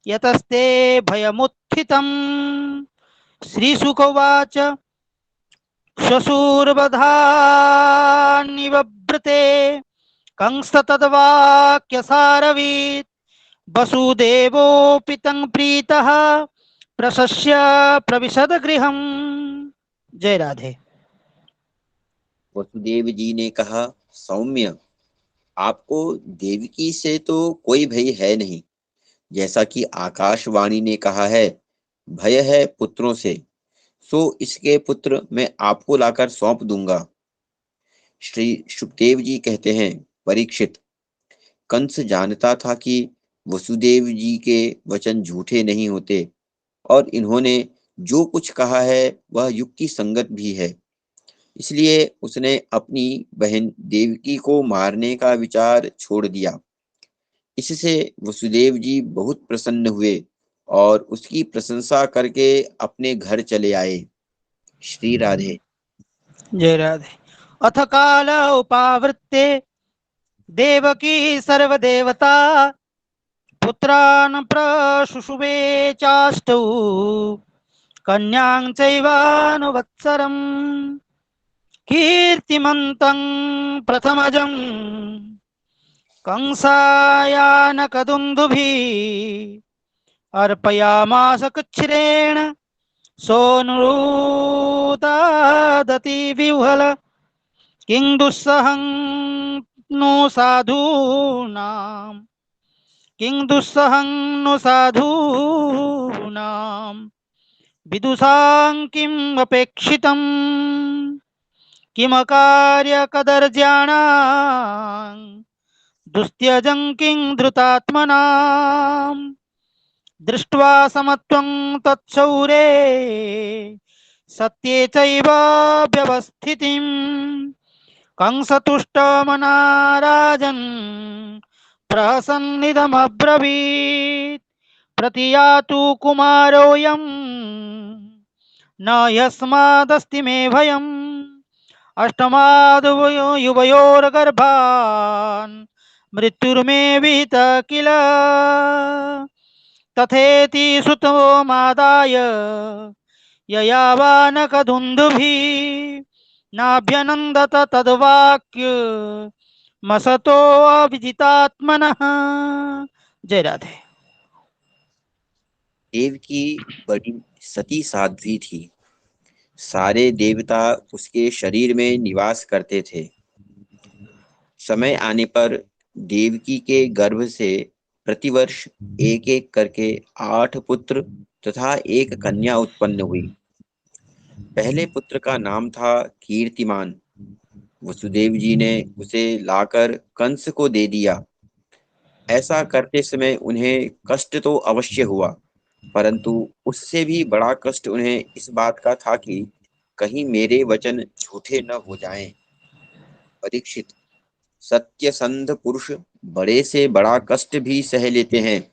यतस्ते भयमुत्थितम्। श्रीशुक उवाच श्वशुर्वधान्निवव्रते कंस तद्वाक्यसारवीत् वसुदेवोऽपि तं प्रीतः प्रशस्य प्रविशद गृहम्। जय राधे। वसुदेव जी ने कहा, सौम्य, आपको देवकी से तो कोई भय है नहीं। जैसा कि आकाशवाणी ने कहा है, भय है पुत्रों से, सो इसके पुत्र मैं आपको लाकर सौंप दूंगा। श्री सुखदेव जी कहते हैं, परीक्षित, कंस जानता था कि वसुदेव जी के वचन झूठे नहीं होते और इन्होंने जो कुछ कहा है वह युक्ति संगत भी है। इसलिए उसने अपनी बहन देवकी को मारने का विचार छोड़ दिया। इससे वसुदेव जी बहुत प्रसन्न हुए और उसकी प्रशंसा करके अपने घर चले आए। श्री राधे। जय राधे। अथ काल उपावृत्ते देवकी सर्वदेवता पुत्रान् प्रशुशुवे चाष्टौ कन्यां चैवानुवत्सरम्। कीर्तिमन्तं प्रथमजं कंसायानकदुन्दुभिः अर्पयामास कृच्छ्रेण सोऽनुरुदादति विह्वल। किं दुस्सहं नु साधूनां किं दुस्सहं नु साधूनां विदुषां किम् अपेक्षितम्। किमकार्यकदर्जाणां दुस्त्यजं किं धृतात्मनां। दृष्ट्वा समत्वं तत्शौरे सत्ये चैव व्यवस्थितिम्। कंसतुष्टमना राजन् प्रहसन्निदमब्रवीत् प्रतियातु कुमारोऽयं न यस्मादस्ति मे भयम्। अष्टमादुभयोर्गर्भान् मृत्युर्मे विहित किल। तथेति सुतो मादाय ययावानकदुन्दुभिः नाभ्यनन्दत तद्वाक्य मसतो अविदितात्मनः। जय राधे। देवकी बड़ी सती साध्वी थी। सारे देवता उसके शरीर में निवास करते थे। समय आने पर देवकी के गर्भ से प्रतिवर्ष एक एक करके 8 पुत्र तथा 1 कन्या उत्पन्न हुई। पहले पुत्र का नाम था कीर्तिमान। वसुदेव जी ने उसे लाकर कंस को दे दिया। ऐसा करते समय उन्हें कष्ट तो अवश्य हुआ, परंतु उससे भी बड़ा कष्ट उन्हें इस बात का था कि कहीं मेरे वचन झूठे न हो जाएं। परीक्षित, सत्यसंध पुरुष बड़े से बड़ा कष्ट भी सह लेते हैं।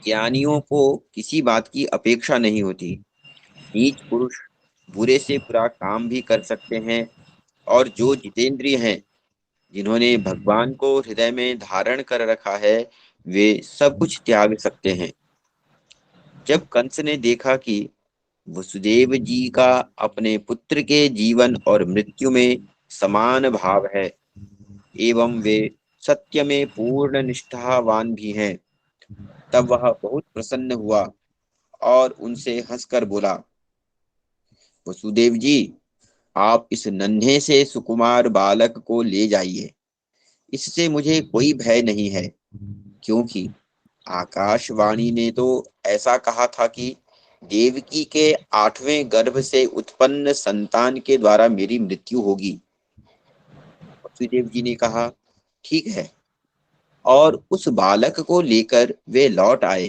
ज्ञानियों को किसी बात की अपेक्षा नहीं होती। नीच पुरुष बुरे से बुरा काम भी कर सकते हैं और जो जितेंद्रिय हैं जिन्होंने भगवान को हृदय में धारण कर रखा है वे सब कुछ त्याग सकते हैं। जब कंस ने देखा कि वसुदेव जी का अपने पुत्र के जीवन और मृत्यु में समान भाव है एवं वे सत्य में पूर्ण निष्ठावान भी हैं, तब वह बहुत प्रसन्न हुआ और उनसे हंसकर बोला, वसुदेव जी, आप इस नन्हे से सुकुमार बालक को ले जाइए। इससे मुझे कोई भय नहीं है, क्योंकि आकाशवाणी ने तो ऐसा कहा था कि देवकी के 8वें गर्भ से उत्पन्न संतान के द्वारा मेरी मृत्यु होगी। वसुदेव जी ने कहा, ठीक है, और उस बालक को लेकर वे लौट आए।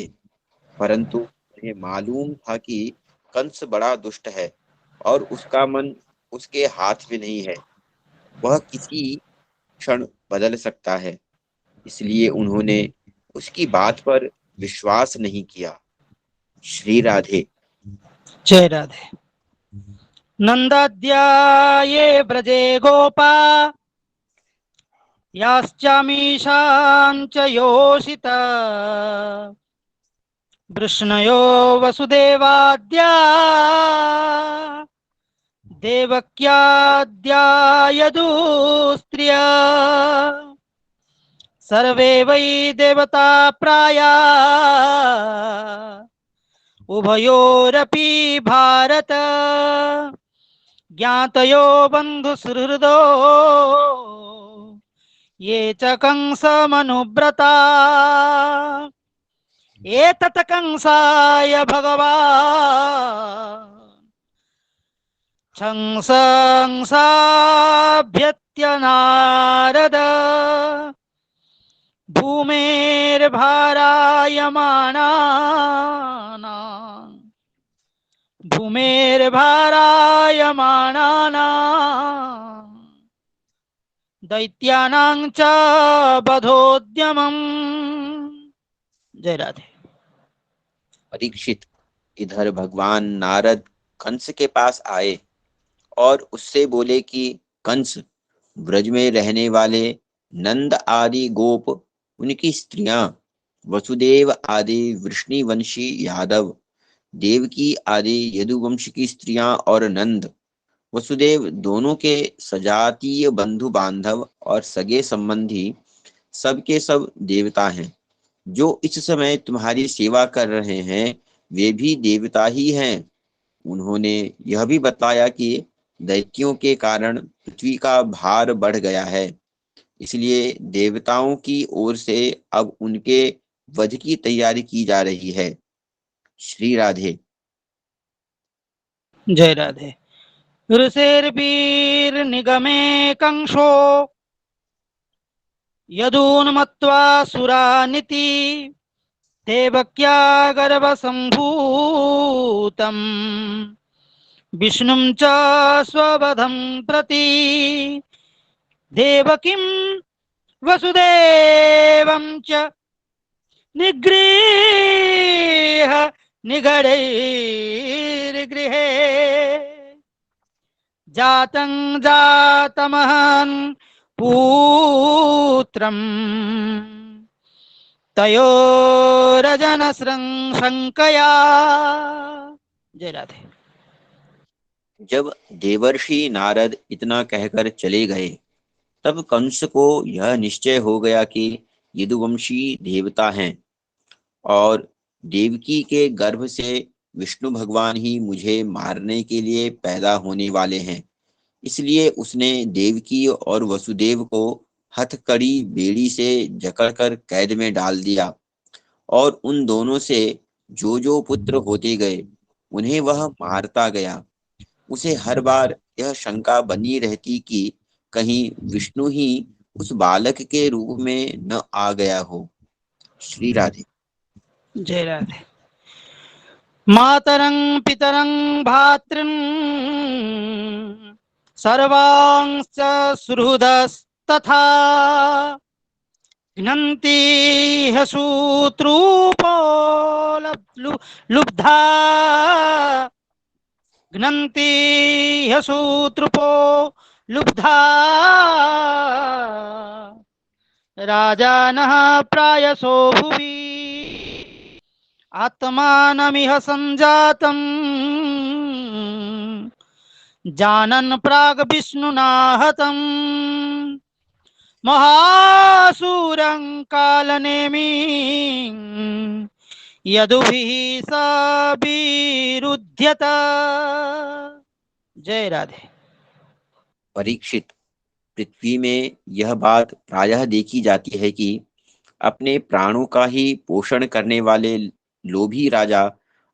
परंतु उन्हें मालूम था कि कंस बड़ा दुष्ट है और उसका मन उसके हाथ में नहीं है, वह किसी क्षण बदल सकता है। इसलिए उन्होंने उसकी बात पर विश्वास नहीं किया। श्री राधे। जय राधे। नंदाद्याये ब्रजे गोपा याश्चामीशां च योषिता वृष्णयो वसुदेवाद्या देवक्याद्या यदुस्त्रिया सर्वे वै देवता प्राया उभयोरपि भारत ज्ञातयो बन्धुसुहृदो ये च कंसमनुव्रता एतत् कंसाय भगवान् शंसाभ्यत्य नारद भूमेर्भारायमाणानां दैत्यानां च बधोद्यमम्। जय राधे। परीक्षित, इधर भगवान नारद कंस के पास आए और उससे बोले कि कंस, ब्रज में रहने वाले नंद आदि गोप, उनकी स्त्रियां, वसुदेव आदि वृष्णिवंशी यादव, देवकी आदि यदुवंश की स्त्रियां और नंद, वसुदेव दोनों के सजातीय बंधु बांधव और सगे संबंधी सबके सब देवता हैं। जो इस समय तुम्हारी सेवा कर रहे हैं वे भी देवता ही हैं। उन्होंने यह भी बताया कि दैत्यों के कारण पृथ्वी का भार बढ़ गया है, इसलिए देवताओं की ओर से अब उनके वध की तैयारी की जा रही है। श्री राधे। जय राधे। ऋषेर्भिर्निगमे कंसो यदून्मत्वा सुरानिति देवक्या गर्भसम्भूतं विष्णुं च स्ववधं प्रति देवकीं वसुदेवं च निगृह्य निगडैर्गृहे जातं जातमहं पुत्रं तयोरजनसंकया। जय राधे। जब देवर्षि नारद इतना कहकर चले गए तब कंस को यह निश्चय हो गया कि यदुवंशी देवता हैं और देवकी के गर्भ से विष्णु भगवान ही मुझे मारने के लिए पैदा होने वाले हैं। इसलिए उसने देवकी और वसुदेव को हथकड़ी बेड़ी से जकड़कर कैद में डाल दिया और उन दोनों से जो जो पुत्र होते गए उन्हें वह मारता गया। उसे हर बार यह शंका बनी रहती कि कहीं विष्णु ही उस बालक के रूप में न आ गया हो। श्री राधे। जय राधे। मातरं पितरं भातृं सर्वांश्च सुहृदस्तथा घ्नन्ति हसूत्रूपो लुब्धा घ्नन्ति हसूत्रूपो लुब्धा राजानः प्रायसो भुवि आत्मानमिह संजातम् जानन् प्राग विष्णुना हतम् महासूरं कालनेमिं यदुभिः सविरुध्यत। जय राधे। परीक्षित, पृथ्वी में यह बात प्रायः देखी जाती है कि अपने प्राणों का ही पोषण करने वाले लोभी राजा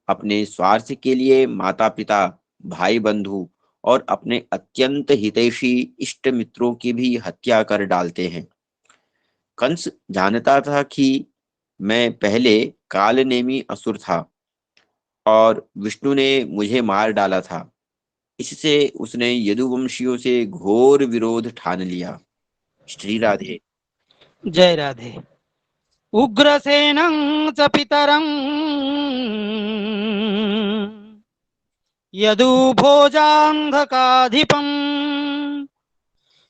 अपने स्वार्थ के लिए माता पिता, भाई बंधु और अपने अत्यंत हितैषी इष्ट मित्रों की भी हत्या कर डालते हैं। कंस जानता था कि मैं पहले कालनेमी असुर था और विष्णु ने मुझे मार डाला था। इससे उसने यदुवंशियों से घोर विरोध ठान लिया। श्री राधे। जय राधे। उग्रसेनं च पितरं यदुभोजान्धकाधिपं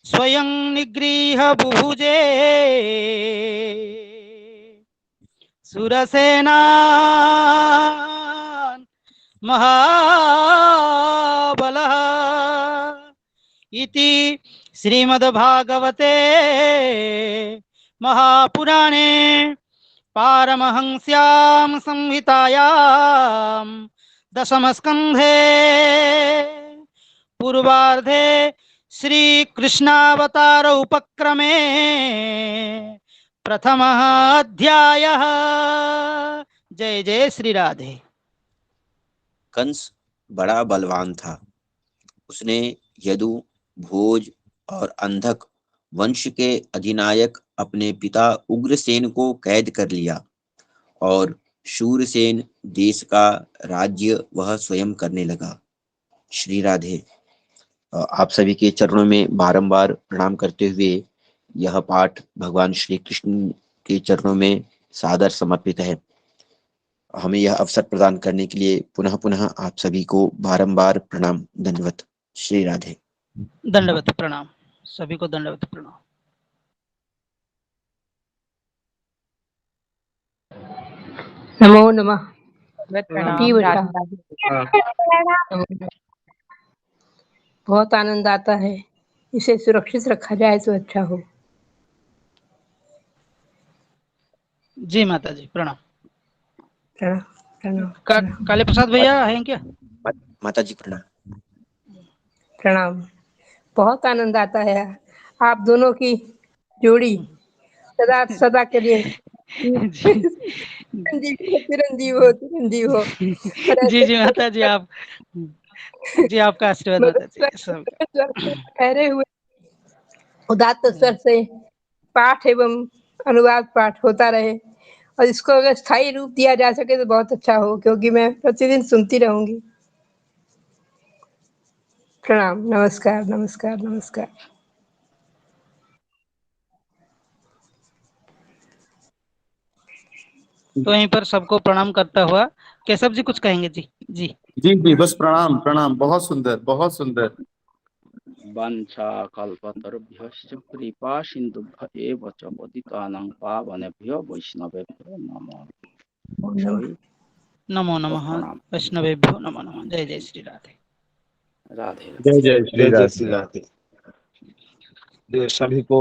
स्वयं निगृह्य बुभुजे सुरसेनान् महाबलः इति श्रीमद्भागवते महापुराणे पारमहंस्यां संहितायां दशमस्कन्धे पूर्वार्धे श्री कृष्णावतार उपक्रमे प्रथमः अध्यायः। जय जय श्री राधे। कंस बड़ा बलवान था। उसने यदु, भोज और अंधक वंश के अधिनायक अपने पिता उग्रसेन को कैद कर लिया और शूरसेन देश का राज्य वह स्वयं करने लगा। श्री राधे। आप सभी के चरणों में बारंबार प्रणाम करते हुए यह पाठ भगवान श्री कृष्ण के चरणों में सादर समर्पित है। हमें यह अवसर प्रदान करने के लिए पुनः पुनः आप सभी को बारंबार प्रणाम, दंडवत। श्री राधे। दंडवत प्रणाम, सभी को दंडवत प्रणाम। नमो नमः। प्रणाम। जी बेटा। हाँ। बहुत आनंद आता है, इसे सुरक्षित रखा जाए तो अच्छा हो। जी माता जी प्रणाम। प्रणाम प्रणाम काले प्रसाद भैया हैं क्या? माता जी प्रणाम। प्रणाम। बहुत आनंद आता है आप दोनों की जोड़ी सदा सदा के लिए चिरंजीव हो चिरंजीव हो। जी जी माता जी, आप जी आपका आशीर्वाद माता जी। ठहरे हुए उदात्त स्वर से पाठ एवं अनुवाद पाठ होता रहे और इसको अगर स्थायी रूप दिया जा सके तो बहुत अच्छा हो, क्योंकि मैं प्रतिदिन सुनती रहूंगी। प्रणाम। नमस्कार नमस्कार नमस्कार। तो यहीं पर सबको प्रणाम करता हुआ केशव जी कुछ कहेंगे? जी जी जी जी बस प्रणाम प्रणाम। बहुत सुंदर बहुत सुंदर। वंशाकल्पतरुभ्यश्च कृपा सिन्धुभ्य एव च पतितानां पावनेभ्यो वैष्णवेभ्यो नमो नमो नमः वैष्णवेभ्यो नमो नमः। जय जय श्री राधे। राधे। जय जय जय जय श्री राधे। राधे। सभी को